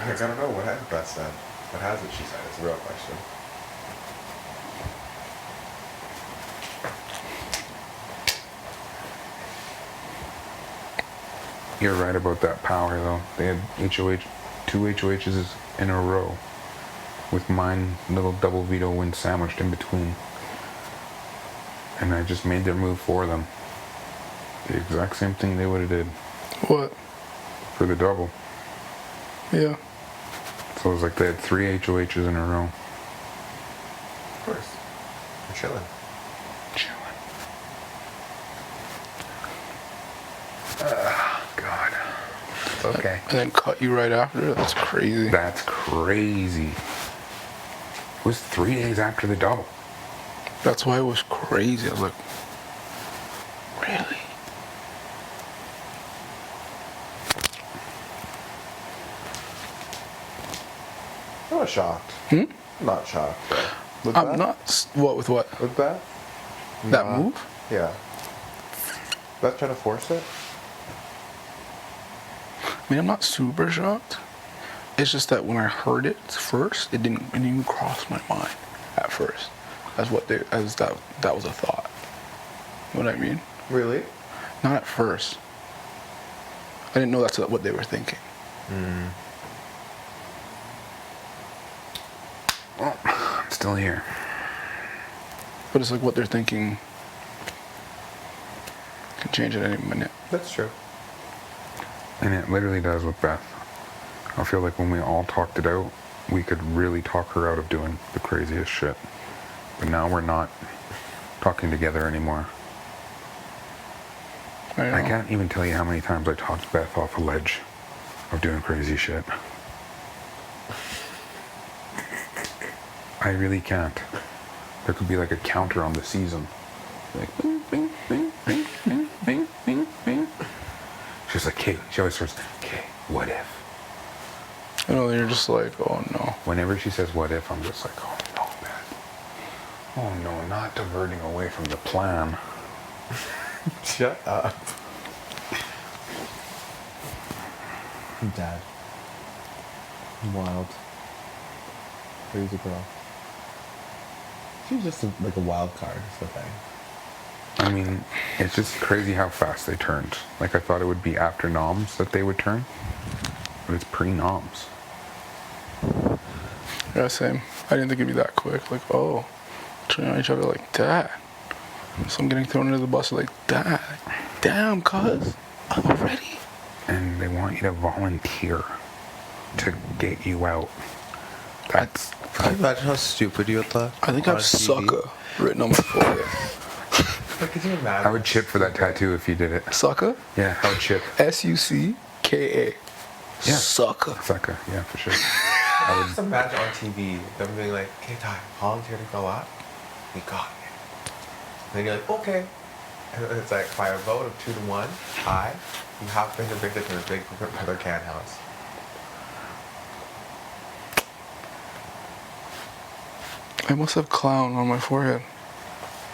Like, I don't know, what has Beth said? What hasn't she said? It's a real question. You're right about that power, though. They had HOH, 2 HOHs in a row, with mine little double veto win sandwiched in between. And I just made their move for them. The exact same thing they would have did What? for the double. Yeah. So it was like they had 3 HOHs in a row. Of course. We're chilling. Chilling. God. It's okay. And then cut you right after? That's crazy. That's crazy. It was 3 days after the double. That's why it was crazy. I was like, really? I'm not shocked. Hmm? I'm not shocked. With I'm Beth? not. What with what? With Beth? That Nah. move? Yeah. Beth trying to force it? I mean, I'm not super shocked. It's just that when I heard it first, it didn't even cross my mind at first. That was a thought. You know what I mean? Really? Not at first. I didn't know that's what they were thinking. Well, I'm still here. But it's like what they're thinking can change at any minute. That's true. And it literally does with Beth. I feel like when we all talked it out, we could really talk her out of doing the craziest shit. But now we're not talking together anymore. I know. can't even tell you how many times I talked Beth off a ledge of doing crazy shit. I really can't. There could be like a counter on the season. Like, bing, bing, bing, bing, bing, bing, bing, bing. She's like, okay, she always starts, okay, what if? You know, you're just like, oh no. Whenever she says what if, I'm just like, oh no, Beth. Oh no, not diverting away from the plan. Shut up. Dad. Wild. Crazy girl. She's just like a wild card, is the thing. I mean, it's just crazy how fast they turned. Like, I thought it would be after noms that they would turn, but it's pre-noms. Yeah, same. I didn't think it'd be that quick. Like, oh, turning on each other like that. So I'm getting thrown into the bus like that. Damn, cuz. Already? And they want you to volunteer to get you out. That's... Can you imagine how stupid you would look? I think I on have TV? sucker written on my forehead. Like, could you imagine? I would chip for that tattoo if you did it. Sucker? Yeah, I would chip. Sucka. Yeah. Sucker. Sucker, yeah, for sure. Just imagine on TV them being like, "Okay, Ty, volunteer to go out. We got it." And then you're like, "Okay." And it's like by a vote of 2-1, you have been evicted from a big leather can house. I must have clown on my forehead.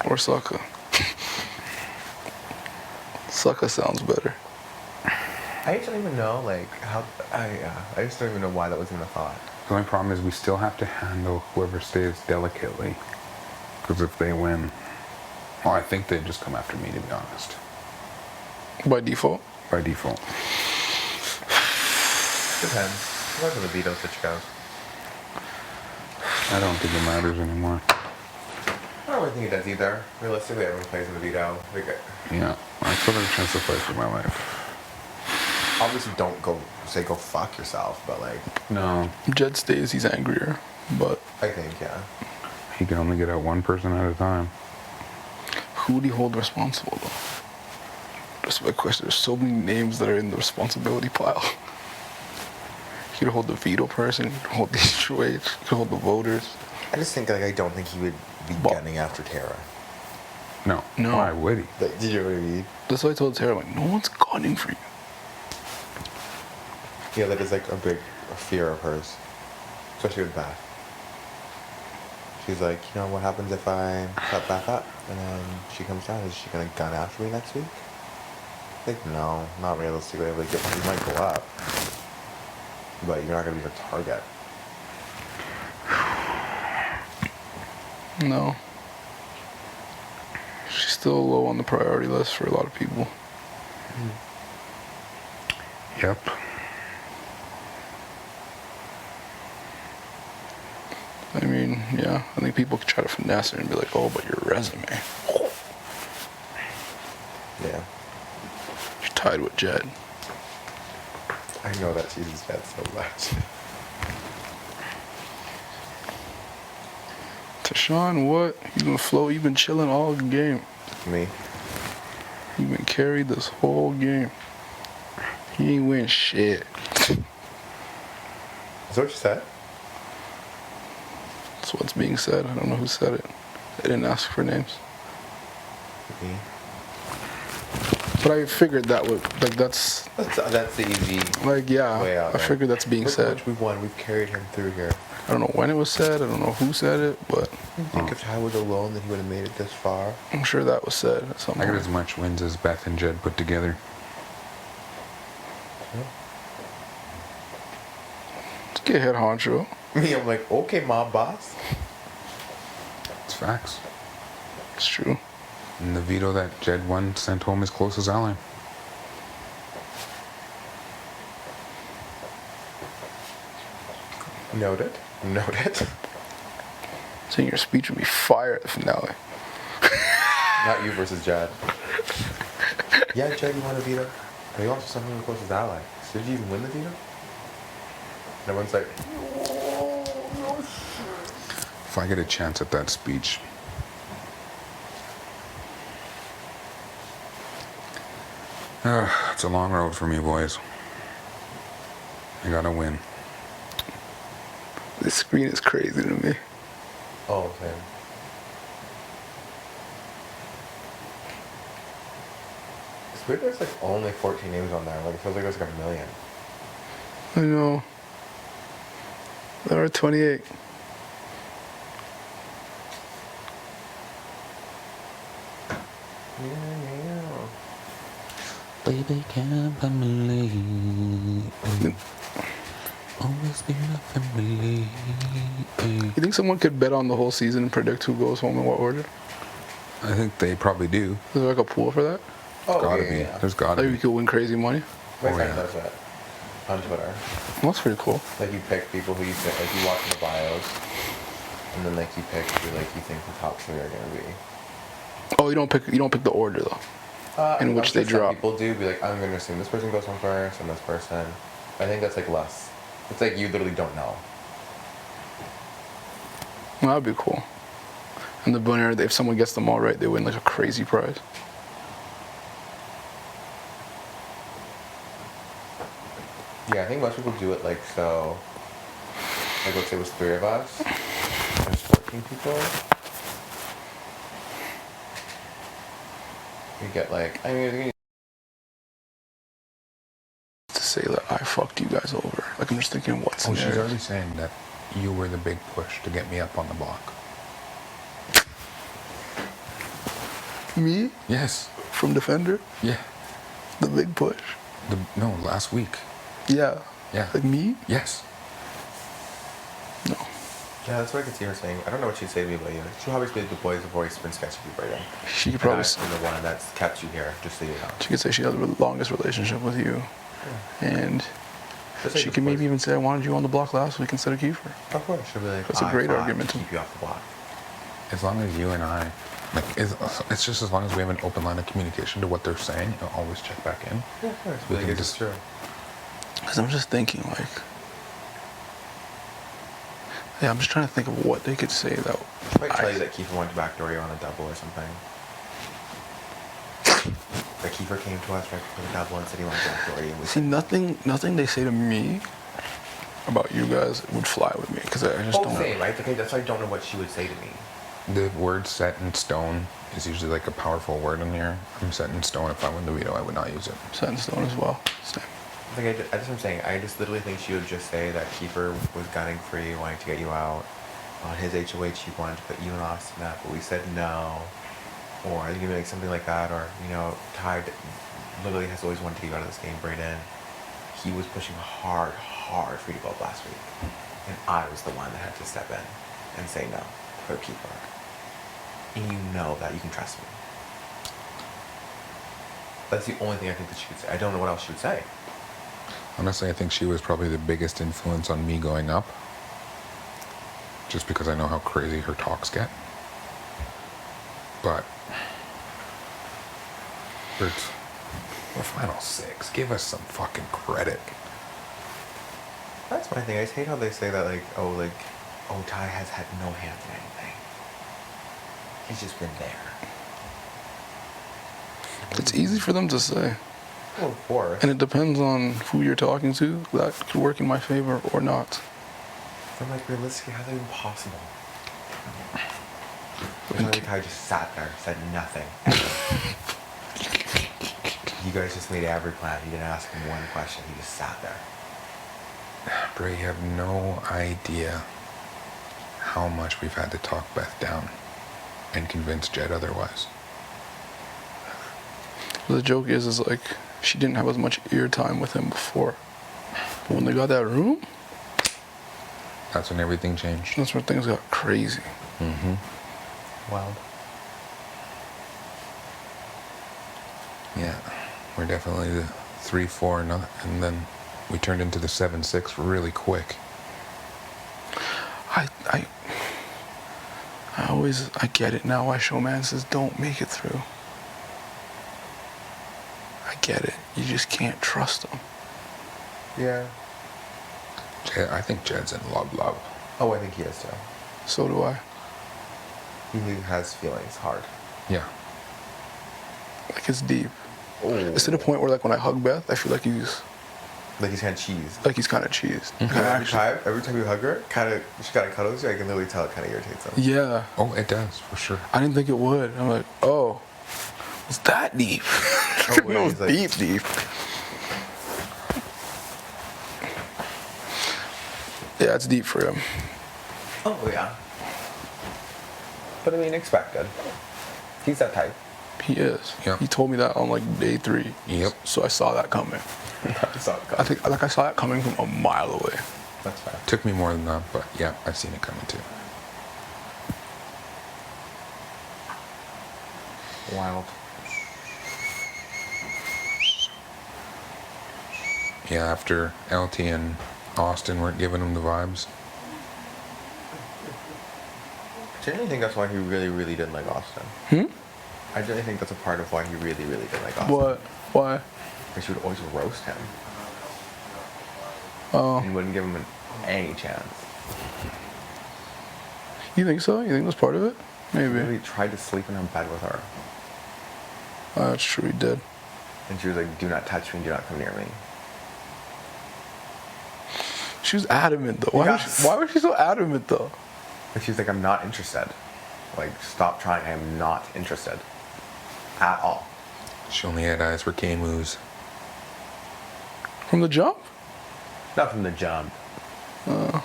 Or sucker. Sucker sounds better. I just don't even know, like, how. I just don't even know why that was even a thought. The only problem is we still have to handle whoever stays delicately. Because if they win, well, I think they'd just come after me, to be honest. By default? By default. Depends. Depends on the veto switch goes. I don't think it matters anymore. I don't really think it does either. Realistically, everyone plays with a veto. Like, Yeah, that's what I've justified for my life. obviously, don't go fuck yourself, but like, No, Jed stays, he's angrier. But I think, yeah. he can only get out one person at a time. who do you hold responsible though? That's my question. There's so many names that are in the responsibility pile. You could hold the veto person, you could hold the HOH, you could hold the voters. I just think, like, I don't think he would be Well- gunning after Tara. No. No. Why would he? Like, did you know what I mean? That's why I told Tara, like, no one's gunning for you. Yeah, that is like a big fear of hers, especially with Beth. She's like, you know, what happens if I cut back up and then she comes down? Is she gonna gun after me next week? Like, no, not realistically. Like, you might go up, but you're not gonna be the target. No. She's still low on the priority list for a lot of people. Yep. I mean, yeah, I think people could try to finesse her and be like, oh, but your resume. Yeah, You're tied with Jed. I know that cheeses Jed so much. Tashawn, what? You've been flow. You've been chilling all game. Me. You've been carried this whole game. He ain't win shit. Is that what you said? That's what's being said. I don't know who said it. They didn't ask for names. Me. But I figured that would, like, that's That's the easy like, yeah, way out I there. figured that's being Look how said. much we've won. We've carried him through here. I don't know when it was said. I don't know who said it, but I think if Ty was alone, then he would have made it this far. I'm sure that was said at some I got point. as much wins as Beth and Jed put together. Let's get head honcho. Me, I'm like, okay, mob boss. It's facts. It's true. And the veto that Jed won sent home his closest ally. Noted. Noted. Saying your speech would be fire at the finale. Not you versus Jed. Yeah, Jed, you won a veto. But you also sent him the closest ally. So did you even win the veto? And everyone's like, If I get a chance at that speech, it's a long road for me, boys. I gotta win. This screen is crazy to me. oh, okay. It's weird there's like only 14 names on there. Like, it feels like there's like a million. I know. There are 28. Baby, can't believe always been a family. You think someone could bet on the whole season and predict who goes home in what order? I think they probably do. Is there like a pool for that? Oh, Gotta yeah, be. yeah. There's gotta Like we be. could win crazy money? My Oh, friend yeah. does that. on Twitter. Well, that's pretty cool. Like you pick people who you think, like you watch the bios, and then like you pick who like you think the top 3 are gonna be. Oh, you don't pick the order though. In which they drop. Some people do be like, I'm gonna assume this person goes home first, and this person. I think that's like less. It's like you literally don't know. Well, that'd be cool. And the winner, if someone gets them all right, they win like a crazy prize. Yeah, I think most people do it like so. Like let's say it was 3 of us. There's 14 people. You get like, I mean, To say that I fucked you guys over. Like I'm just thinking, what's Oh, in she's there? already saying that you were the big push to get me up on the block. Me? Yes. From Defender? Yeah. The big push. No, last week. Yeah. Yeah. Like me? Yes. No. yeah, that's what I could see her saying. I don't know what she'd say to me, but yeah, she'll always be the boys' voice been sketchy people right now. She could probably. And I'm the one that's kept you here, just so you know. She could say she had the longest relationship with you, and Just like she the could maybe boys. even say, "I wanted you on the block last week instead of Kiefer." Of course, she'll be like, That's a "I great fought argument to to- keep you off the block." As long as you and I, like, it's just as long as we have an open line of communication to what they're saying, I'll always check back in. Yeah, of course. We Like, can it's just- true. Because I'm just thinking, like, yeah, I'm just trying to think of what they could say that. She might tell you that Kiefer wanted to backdoor you on a double or something. Like Kiefer came to us right before the double and said he wanted to backdoor you. And we See, said, nothing they say to me about you guys would fly with me because I just oh, don't. same, right? Okay, that's why I don't know what she would say to me. The word set in stone is usually like a powerful word in here. I'm set in stone. If I win the veto, I would not use it. Set in stone as well. Same. Like I just I'm saying, I just literally think she would just say that Kiefer was gunning for you, wanting to get you out. On his HOH, he wanted to put you and Austin up, but we said no. Or I think it'd be like something like that, or you know, Ty literally has always wanted to get you out of this game, Brayden. He was pushing hard for you to go up last week, and I was the one that had to step in and say no for Kiefer. And you know that you can trust me. That's the only thing I think that she would say. I don't know what else she would say. Honestly, I think she was probably the biggest influence on me going up. Just because I know how crazy her talks get. But we're final 6. Give us some fucking credit. That's my thing. I just hate how they say that, oh, Ty has had no hands in anything. He's just been there. It's easy for them to say, Well, of course. and it depends on who you're talking to. That could work in my favor or not. I'm like, realistically, how's that even possible? Literally, Ty just sat there, said nothing. You guys just made every plan. You didn't ask him one question. He just sat there. Bray, you have no idea how much we've had to talk Beth down and convince Jed otherwise. The joke is like she didn't have as much ear time with him before. But when they got that room, That's when everything changed. that's when things got crazy. Mm-hmm. Wild. Yeah, we're definitely the 3-4, and then we turned into the 7-6 really quick. I get it now why showmances don't make it through. I get it. You just can't trust them. Yeah. I think Jed's in love. Oh, I think he is too. So do I. He has feelings hard. Yeah. Like it's deep. Oh. It's to the point where like when I hug Beth, I feel like he's Like he's kind of cheesed. kind of cheesed. Every time you hug her, she kind of cuddles you. I can literally tell it kind of irritates him. Yeah. Oh, it does, for sure. I didn't think it would. I'm like, oh, it's that deep. Oh, no, he's it's like- deep. Yeah, it's deep for him. Oh yeah. But I mean, expected. He's that type. He is. Yeah. He told me that on like day 3. Yep. So I saw that coming. So, I think I saw that coming from a mile away. that's fair. Took me more than that, but yeah, I've seen it coming too. Wild. Yeah, after LT and Austin weren't giving him the vibes. I genuinely think that's why he really, really didn't like Austin. I genuinely think that's a part of why he really, really didn't like Austin. What? Why? Because she would always roast him. Oh. And wouldn't give him any chance. You think so? You think that's part of it? Maybe. He tried to sleep in her bed with her. Oh, that's true, he did. And she was like, do not touch me, do not come near me. She was adamant, though. Yes. Why was she so adamant, though? And she's like, I'm not interested. Like, stop trying, I am not interested. At all. She only had eyes for K-moves. From the jump? Not from the jump. Their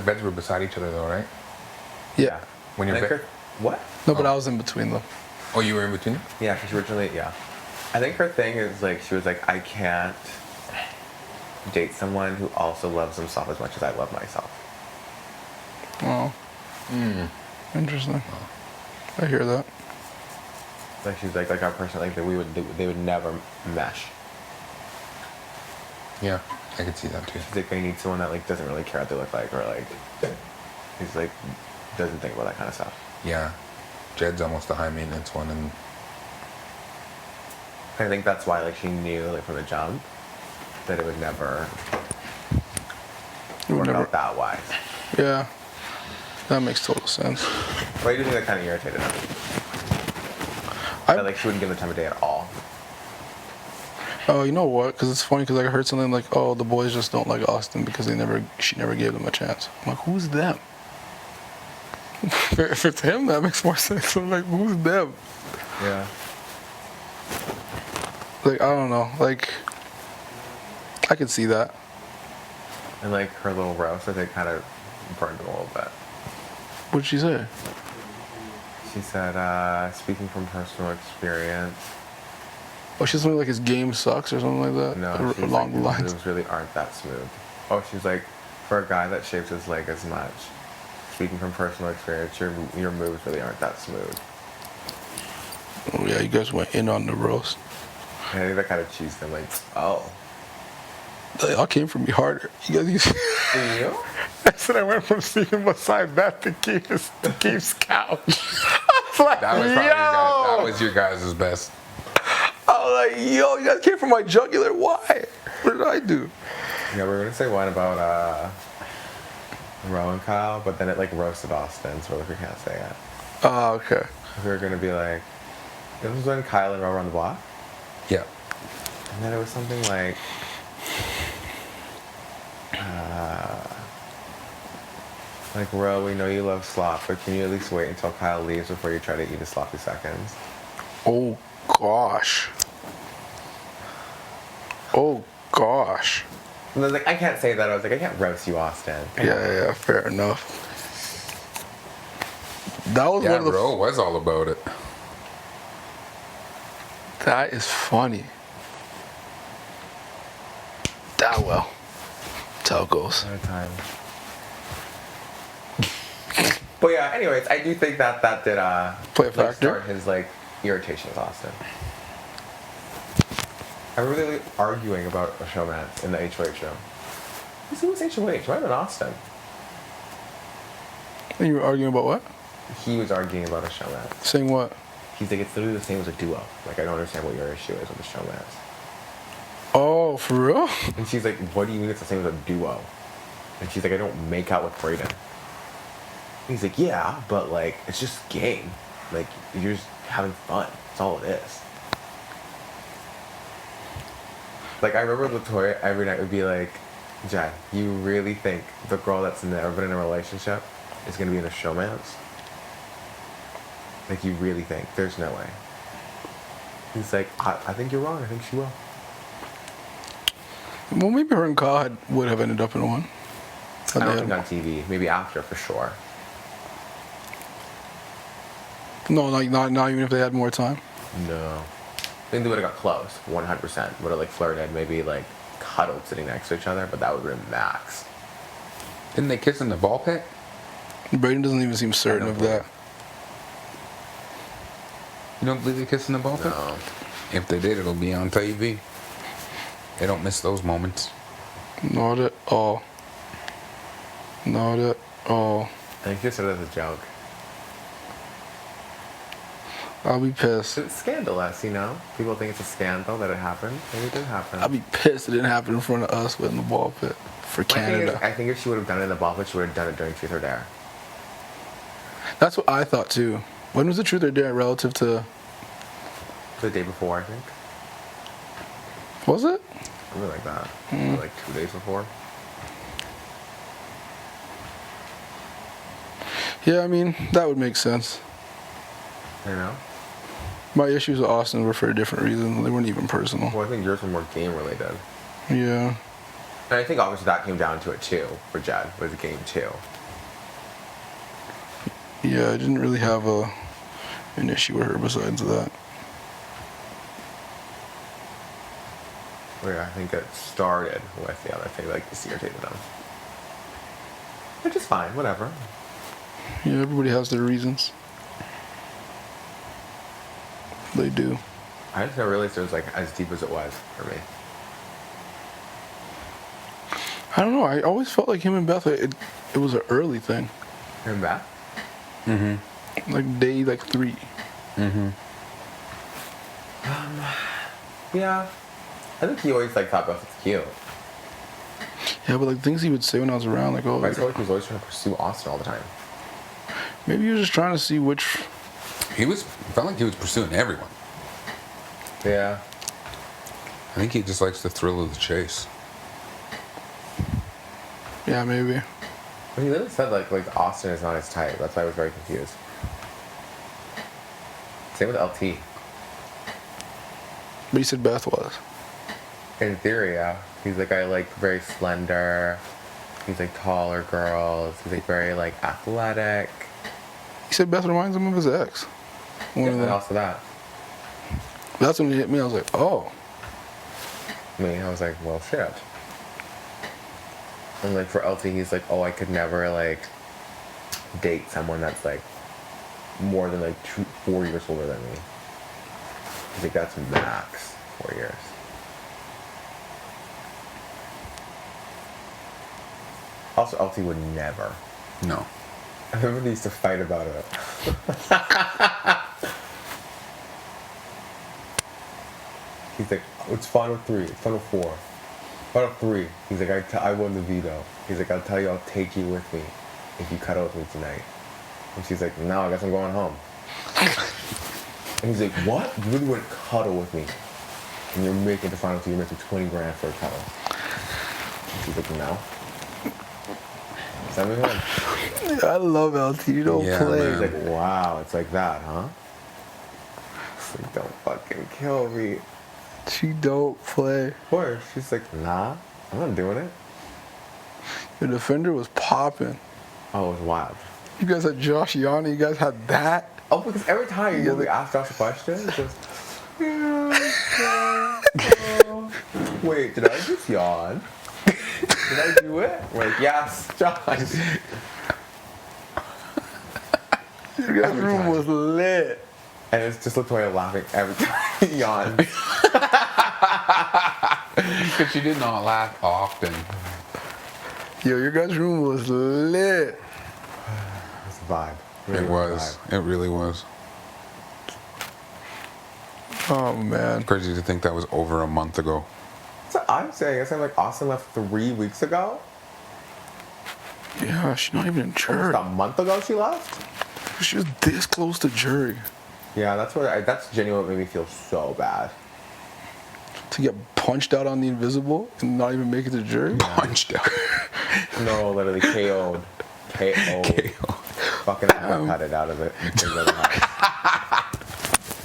beds were beside each other though, right? Yeah. When I you're think what? No, but I was in between them. Oh, you were in between them? Yeah, because originally, yeah. I think her thing is like, she was like, I can't date someone who also loves himself as much as I love myself. Oh. Interesting. I hear that. Like she's like our person, like they would never mesh. Yeah, I could see that too. She's like, I need someone that like doesn't really care what they look like, or like he's like doesn't think about that kind of stuff. Yeah, Jed's almost the high maintenance one, and I think that's why like she knew like from the jump that it would never work out that wise. Yeah. That makes total sense. But I do think that kind of irritated him. That, like she wouldn't give him the time of day at all. Oh, you know what? Because it's funny because I heard something like, "Oh, the boys just don't like Austin because she never gave them a chance." I'm like, who's them? If it's him, that makes more sense. I'm like, who's them? Yeah. Like, I don't know. Like, I could see that. And like her little roast, I think, kind of burned him a little bit. What'd she say? She said, speaking from personal experience. Oh, she said something like his game sucks or something like that? No, Or she was along like, the lines. moves really aren't that smooth. Oh, she's like, for a guy that shaves his leg as much, speaking from personal experience, your moves really aren't that smooth. Oh, yeah, you guys went in on the roast. And I think that kind of cheesed him, like, oh. Y'all came for me harder. You guys. You? I said I went from sleeping beside Beth to Keith's couch. I was like, that was your guys' best. I was like, yo, you guys came for my jugular. Why? What did I do? Yeah, we were gonna say one about Ro and Kyle, but then it like roasted Austin, so we can't say it. Oh, okay. We were gonna be like, this was when Kyle and Ro were on the block, Yeah. and then it was something like, Ro, we know you love slop, but can you at least wait until Kyle leaves before you try to eat his sloppy seconds? Oh, gosh. Oh, gosh. And I was like, I can't say that. I was like, I can't roast you, Austin. Yeah, fair enough. That was Yeah, one of the. Ro was all about it. That is funny. That well. That's how it goes. At a time. But yeah, anyways, I do think that did Play a like, factor? start his like irritation with Austin. I remember they were arguing about a showmance in the HOH show. Who was HOH? Might have been Austin. And you were arguing about what? He was arguing about a showmance. Saying what? He's like, it's literally the same as a duo. Like, I don't understand what your issue is with the showmance. Oh, for real? And she's like, what do you mean it's the same as a duo? And she's like, I don't make out with Brayden. And he's like, yeah, but like, it's just game. Like, you're just having fun. That's all it is. Like, I remember Latoya every night would be like, Jack, you really think the girl that's never been in a relationship is going to be in a showmance? Like, you really think? There's no way. He's like, I think you're wrong. I think she will. Well, maybe her and Kyle would have ended up in one. I don't think on TV. Maybe after, for sure. No, like not even if they had more time. No. I think they would have got close, 100%. Would have like flirted, maybe like cuddled sitting next to each other, but that would have been max. Didn't they kiss in the ball pit? Brayden doesn't even seem certain of that. You don't believe they kissed in the ball pit? No. If they did, it'll be on TV. They don't miss those moments. Not at all. Not at all. I think you said it as a joke. I'll be pissed. It's scandalous, you know? People think it's a scandal that it happened. Maybe it did happen. I'll be pissed it didn't happen in front of us, but in the ball pit for Canada. I think if she would have done it in the ball pit, she would have done it during Truth or Dare. That's what I thought too. When was the Truth or Dare relative to? The day before, I think. Was it? Something like that. Or like 2 days before. Yeah, I mean that would make sense. You know? My issues with Austin were for a different reason. They weren't even personal. Well, I think yours were more game related. Yeah. And I think obviously that came down to it too for Jed, was game 2. Yeah, I didn't really have an issue with her besides that. Where I think it started with the other thing, like just irritated them. Which is fine, whatever. Yeah, everybody has their reasons. They do. I just never realized it was like as deep as it was for me. I don't know. I always felt like him and Beth, it was an early thing. And Beth? Like day 3. Yeah. I think he always like thought Beth was cute. Yeah, but like things he would say when I was around, like, oh, I felt like he was always trying to pursue Austin all the time. maybe he was just trying to see which. Felt like he was pursuing everyone. Yeah. I think he just likes the thrill of the chase. Yeah, maybe. But he literally said like Austin is not his type. That's why I was very confused. Same with LT. But he said Beth was. In theory, yeah. He's like, I like very slender. He's like taller girls. He's like very like athletic. He said Beth reminds him of his ex. One of And them. also that. That's when it hit me. I was like, oh. I was like, well, shit. And like for LT, he's like, oh, I could never like date someone that's like more than like 4 years older than me. He's like, that's max 4 years. Also, LT would never. No. I remember they used to fight about it. He's like, it's final 3, it's final 4. Final 3. He's like, I won the veto. He's like, I'll tell you, I'll take you with me if you cuddle with me tonight. And she's like, no, I guess I'm going home. And he's like, what? You really wouldn't cuddle with me? And you're making the final 2, you're making 20 grand for a cuddle. And she's like, no. Send me home. I love LT. You don't play. Man. He's like, wow, it's like that, huh? It's like, don't fucking kill me. She don't play. Of course. She's like, nah, I'm not doing it. The defender was popping. Oh, it was wild. You guys had Josh Yanni. You guys had that. Oh, because every time you ask Josh a question, it's just, wait, did I just yawn? Did I do it? We're like, yes, Josh. Your guys' room was lit. And it's just looked away laughing every time he yawns. Because she did not laugh often. Yo, your guys' room was lit. It's a vibe. It was. It really was. Oh, man. Crazy to think that was over a month ago. So I'm saying, like Austin left 3 weeks ago. Yeah, she's not even in jury. Almost a month ago she left. She was this close to jury. Yeah, that's genuinely what made me feel so bad. To get punched out on the invisible and not even make it to jury? Punched out. No, literally KO'd. KO'd. Fucking cut it out of it.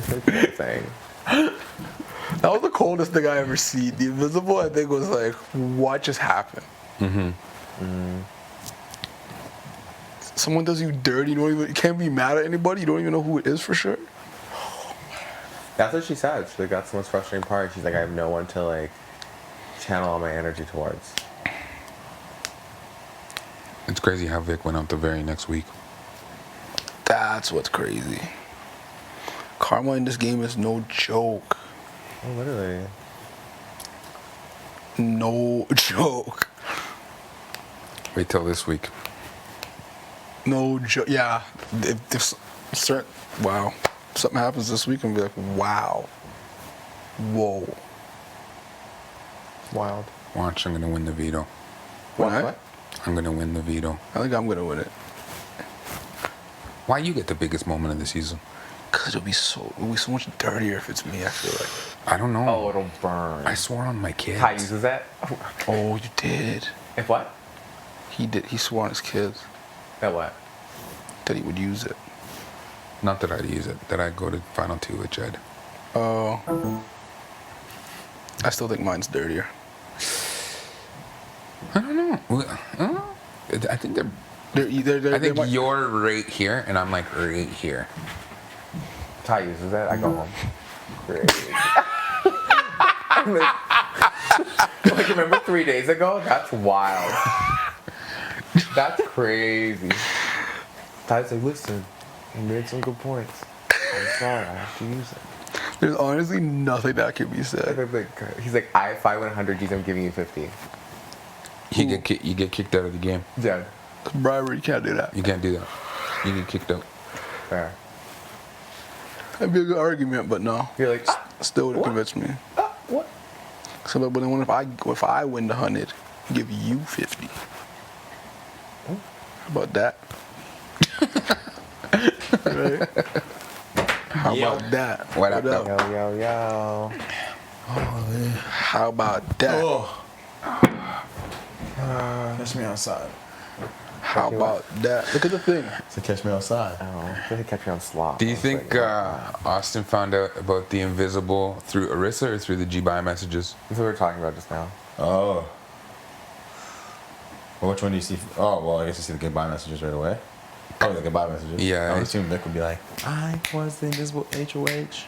Poor thing. That was the coldest thing I ever seen. The invisible, I think, was like, what just happened? Someone does you dirty, you can't be mad at anybody, you don't even know who it is for sure. That's what she said. She's like, that's the most frustrating part. She's like, I have no one to like channel all my energy towards. It's crazy how Vic went out the very next week. That's what's crazy. Karma in this game is no joke. Oh, literally. No joke. Wait till this week. No joke. Yeah. If wow. If something happens this week, I'm gonna be like, wow. Whoa. Wild. Watch, I'm gonna win the veto. What? I'm gonna win the veto. I think I'm gonna win it. Why you get the biggest moment of the season? Cause it'll be so much dirtier if it's me. I feel like. I don't know. Oh, it'll burn. I swore on my kids. Ty uses that? Oh, you did. If what? He did. He swore on his kids That what? that he would use it. Not that I'd use it. That I'd go to final two with Jed. Oh. I still think mine's dirtier. I don't know. I think they're. I think you're right here, and I'm like right here. Ty uses that. I go home. Great. like, remember 3 days ago? That's wild. That's crazy. Ty's like, listen, you made some good points. I'm sorry, I have to use it. There's honestly nothing that can be said. He's like, if I win 100 G's, I'm giving you 50. You get kicked out of the game. Yeah. Bribery, you can't do that. You can't do that. You get kicked out. Fair. That'd be a good argument, but no. You're like, Still would convince me. what? So, but then what if I win the 100, give you 50? How about that? Right? How about that? What up, up? though? Yo. How about that? Oh. Catch me outside. How about that? Look at the thing. So catch me outside. Oh, they kept you on slot. Do you think Austin found out about the invisible through Arissa or through the G-Buy messages? That's what we were talking about just now. Oh. Well, which one do you see? Oh, well, I guess you see the goodbye messages right away. Probably the goodbye messages. Yeah. I would assume Vic would be like, I was the invisible HOH.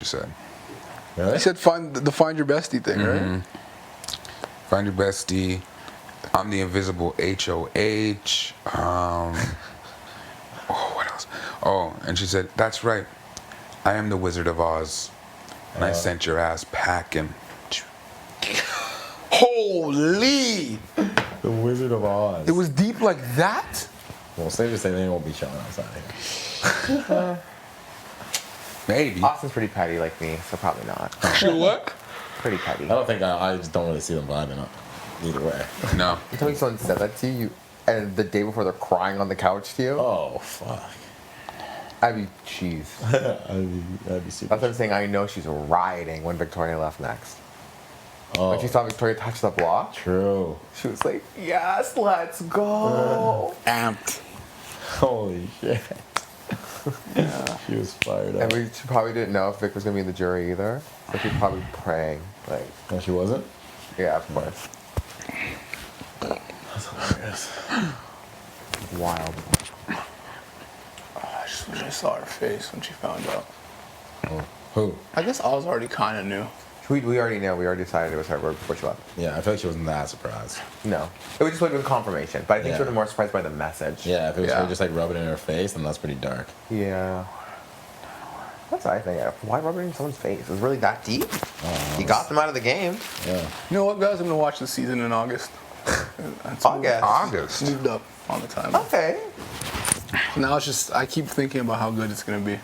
You said. Really? I said find your bestie thing, right? Find your bestie. I'm the invisible HOH. What else? Oh, and she said, that's right. I am the Wizard of Oz. And I sent your ass packing. Holy! The Wizard of Oz. It was deep like that? Well, safe to say they won't be chilling outside here. Maybe. Austin's pretty petty like me, so probably not. Sure what? Pretty petty. I don't think I just don't really see them vibing up either way. No. You tell me someone said that to you, and the day before they're crying on the couch to you? Oh, fuck. I'd be cheese. I'd be super. That's what I'm saying. I know she's rioting when Victoria left next. Oh, When she saw Victoria touch the block, true. she was like, yes, let's go. Amped. Holy shit. Yeah. She was fired up. And she probably didn't know if Vic was going to be in the jury either. So she's probably praying. Like, No, she wasn't? yeah, of course. That's hilarious. Wild. I just wish I saw her face when she found out. Oh. Who? I guess I was already kind of knew. We already know. We already decided it was her before she left. Yeah, I feel like she wasn't that surprised. No. It would just would have been confirmation. But I think Yeah. she would have been more surprised by the message. Yeah, if it was Yeah. her just like rubbing it in her face, then that's pretty dark. Yeah. That's what I think. Why rub it in someone's face? It was really that deep? You got them out of the game. Yeah. You know what, guys? I'm going to watch the season in August. That's August. moved up on the time. Okay. Now it's just, I keep thinking about how good it's going to be.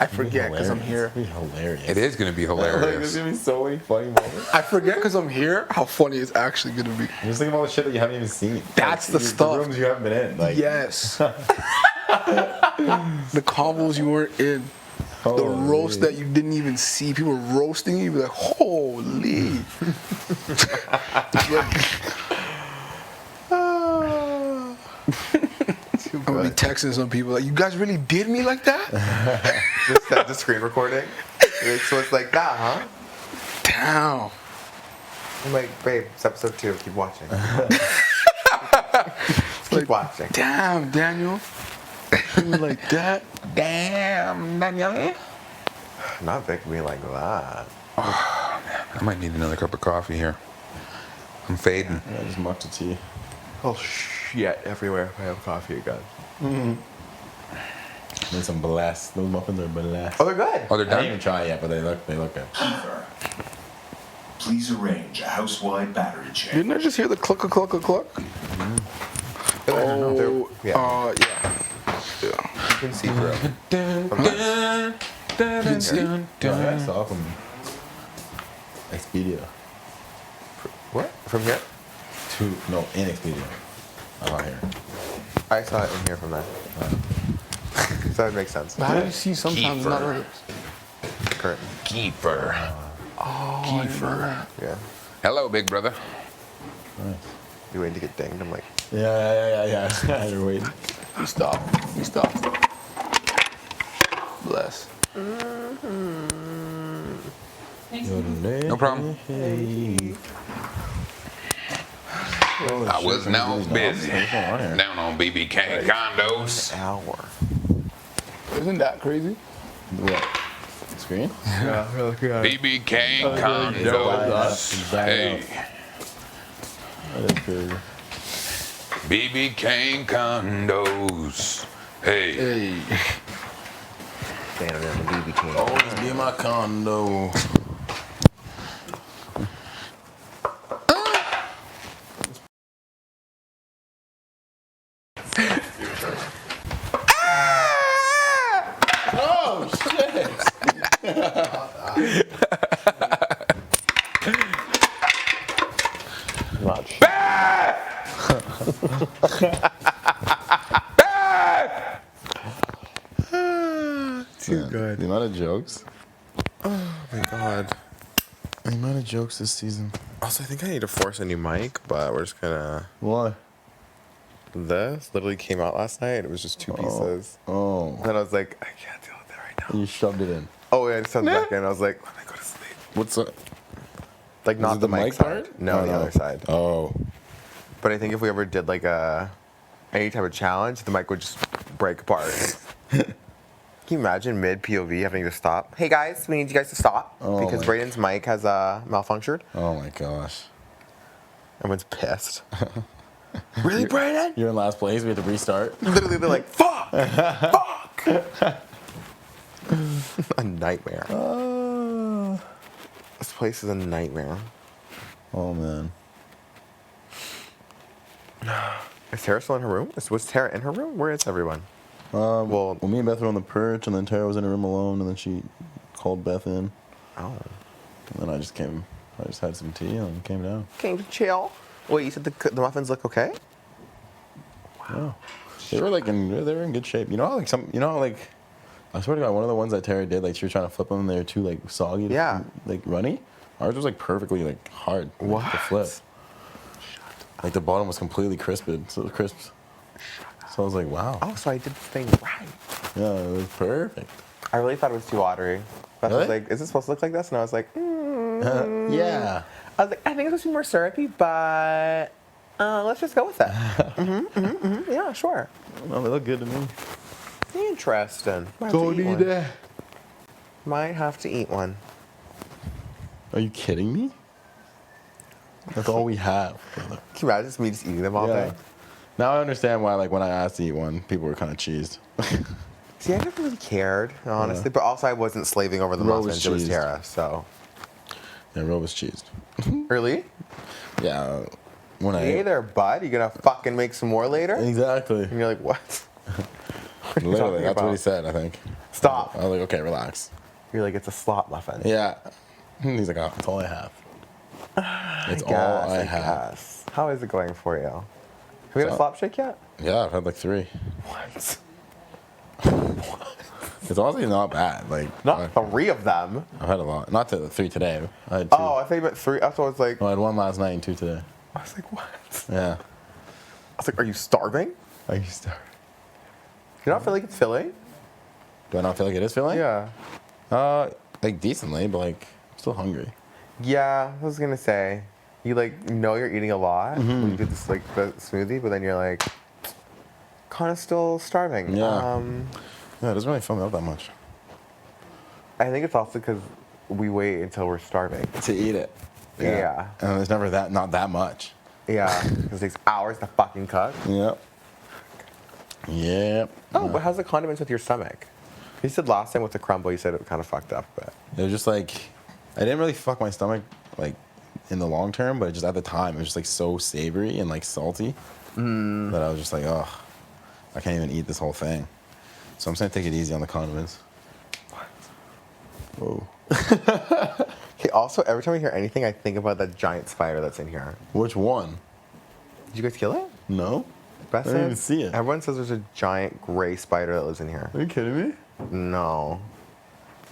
I forget because I'm here. It's gonna be hilarious. It is going to be Like, there's hilarious. gonna be so many funny moments. I forget because I'm here how funny it's actually going to be. Just think of all the shit that you haven't even seen. That's the stuff. The rooms you haven't been in. Like, Yes. The combos you weren't in. The holy. roast that you didn't even see. People roasting you. You're like, holy. I'm gonna be texting some people like, you guys really did me like that? Just set the screen recording. So it's like that, huh? Damn. I'm like, babe, it's episode 2. Keep watching. Keep watching. Damn, Daniel. You were like that? Damn, Daniel. Not Vic being like that. I might need another cup of coffee here. I'm fading. Yeah, just matcha tea. Oh, shit. Everywhere if I have coffee again. Need some blast. Those muffins are blast. Oh, they're good. Oh, they're I done? didn't even try it yet, but they look good. Kiefer, please arrange a house-wide battery check. Didn't I just hear the cluck, cluck, cluck, cluck? Oh, Yeah. yeah. You can see through. Yeah, I saw from Expedia. What? From here? In Expedia. I'm not here. I saw it in here from there. So that would make sense. How do you see sometimes not others? Correct. Keeper. Kiefer. Yeah. Hello, big brother. Nice. You waiting to get dinged? I'm like, Yeah. You're waiting. He stopped. Bless. No problem. I was now busy down on BBK condos. hour. Isn't that crazy? What? Screen? Yeah, really good. BBK condos. Hey, That is crazy. BBK condos. Hey, Hey. Standing in the BB King. Always be my condo. Oh shit! Not shit. Too good. The amount of jokes. Oh my god. The amount of jokes this season. Also, I think I need to force a new mic, but we're just gonna. Why? This literally came out last night. It was just two pieces. Oh. And I was like, I can't deal with it right now. You shoved it in. Oh, yeah, I just shoved it back in. I was like, let me go to sleep. What's up? Like, not it the the mic mic side. part? No, Oh, the no. other side. Oh. But I think if we ever did like any type of challenge, the mic would just break apart. Can you imagine mid POV having to stop? Hey guys, we need you guys to stop Oh because my- Brayden's mic has malfunctioned. Oh my gosh. Everyone's pissed. Really, Brayden? You're in last place. We have to restart. Literally, they're like, fuck, fuck. A nightmare. This place is a nightmare. Oh man. Is Tara still in her room? Was Tara in her room? Where is everyone? Well, me and Beth were on the perch, and then Tara was in her room alone, and then she called Beth in, Oh. and then I just came. I just had some tea and came down. Came to chill. Wait, you said the muffins look okay? Wow. They were they were in good shape. You know, how, like I swear to God, one of the ones that Tara did, like she was trying to flip them, and they were too like soggy, Yeah. like runny. Ours was like perfectly like hard What? to flip. Like the bottom was completely crisped, so it was crisp. So I was like, wow. Oh, so I did the thing right. Yeah, it was perfect. I really thought it was too watery. Beth was Really? like, is it supposed to look like this? And I was like, Yeah. I was like, I think it's supposed to be more syrupy, but let's just go with it. Yeah, sure. No, they look good to me. Interesting. Might have to eat one. Might have to eat one. Are you kidding me? That's all we have. Brother. Can you imagine just me just eating them all Yeah. day? Now I understand why, like, when I asked to eat one, people were kind of cheesed. See, I never really cared, honestly. But also, I wasn't slaving over the Ro was muffins. It was cheesed. Tara, so. Yeah, Ro was cheesed. Really? Yeah, when Hey I there, bud. You gonna fucking make some more later? exactly. And you're like, what? What are you Literally, talking that's what he about? said. I think. Stop. I was like, okay, relax. You're like, it's a slot muffin. Yeah. He's like, oh, that's all I have. It's all I have. guess. How is it going for you? Have you had a So- slop shake yet? Yeah, I've had like 3. What? It's honestly not bad. Like, Not 3 of them. I've had a lot. Not 3 today. I had 2. Oh, I thought you meant 3. That's what I was like. No, I had 1 last night and 2 today. I was like, what? Yeah. I was like, are you starving? Are you starving? You not feel like it's filling? Do I not feel like it is filling? Yeah. Like decently, but like I'm still hungry. Yeah, I was gonna say, you like know you're eating a lot when you do this like the smoothie, but then you're like, kind of still starving. Yeah. Yeah, it doesn't really fill me up that much. I think it's also because we wait until we're starving. To eat it. Yeah. And there's never not that much. Yeah, because it takes hours to fucking cook. Yep. Yep. Oh, but how's the condiments with your stomach? You said last time with the crumble, you said it kind of fucked up, but It was just like, I didn't really fuck my stomach like in the long term, but just at the time, it was just like so savory and like salty that I was just like, oh, I can't even eat this whole thing. So I'm just gonna take it easy on the condiments. Whoa. okay. Also, every time I hear anything, I think about that giant spider that's in here. Which one? Did you guys kill it? No. Beth I didn't even says- see it. Everyone says there's a giant gray spider that lives in here. Are you kidding me? No.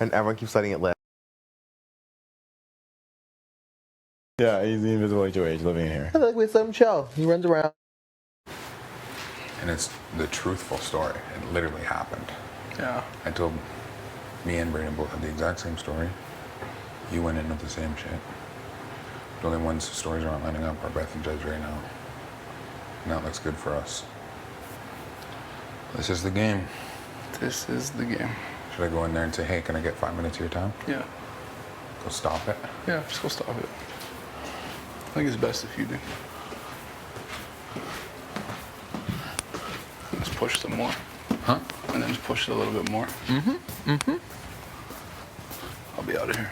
And everyone keeps letting it live. Yeah, he's the invisible HOH living in here. I feel like we let him chill. He runs around. And it's the truthful story. It literally happened. Yeah. I told me and Brandon both had the exact same story. You went in with the same shit. The only ones whose stories aren't lining up are Beth and Jed's right now. And that looks good for us. This is the game. This is the game. Should I go in there and say, hey, can I get 5 minutes of your time? Yeah. Go stop it. Yeah, just go stop it. I think it's best if you do. Just push some more. Huh? And then just push it a little bit more. I'll be out of here.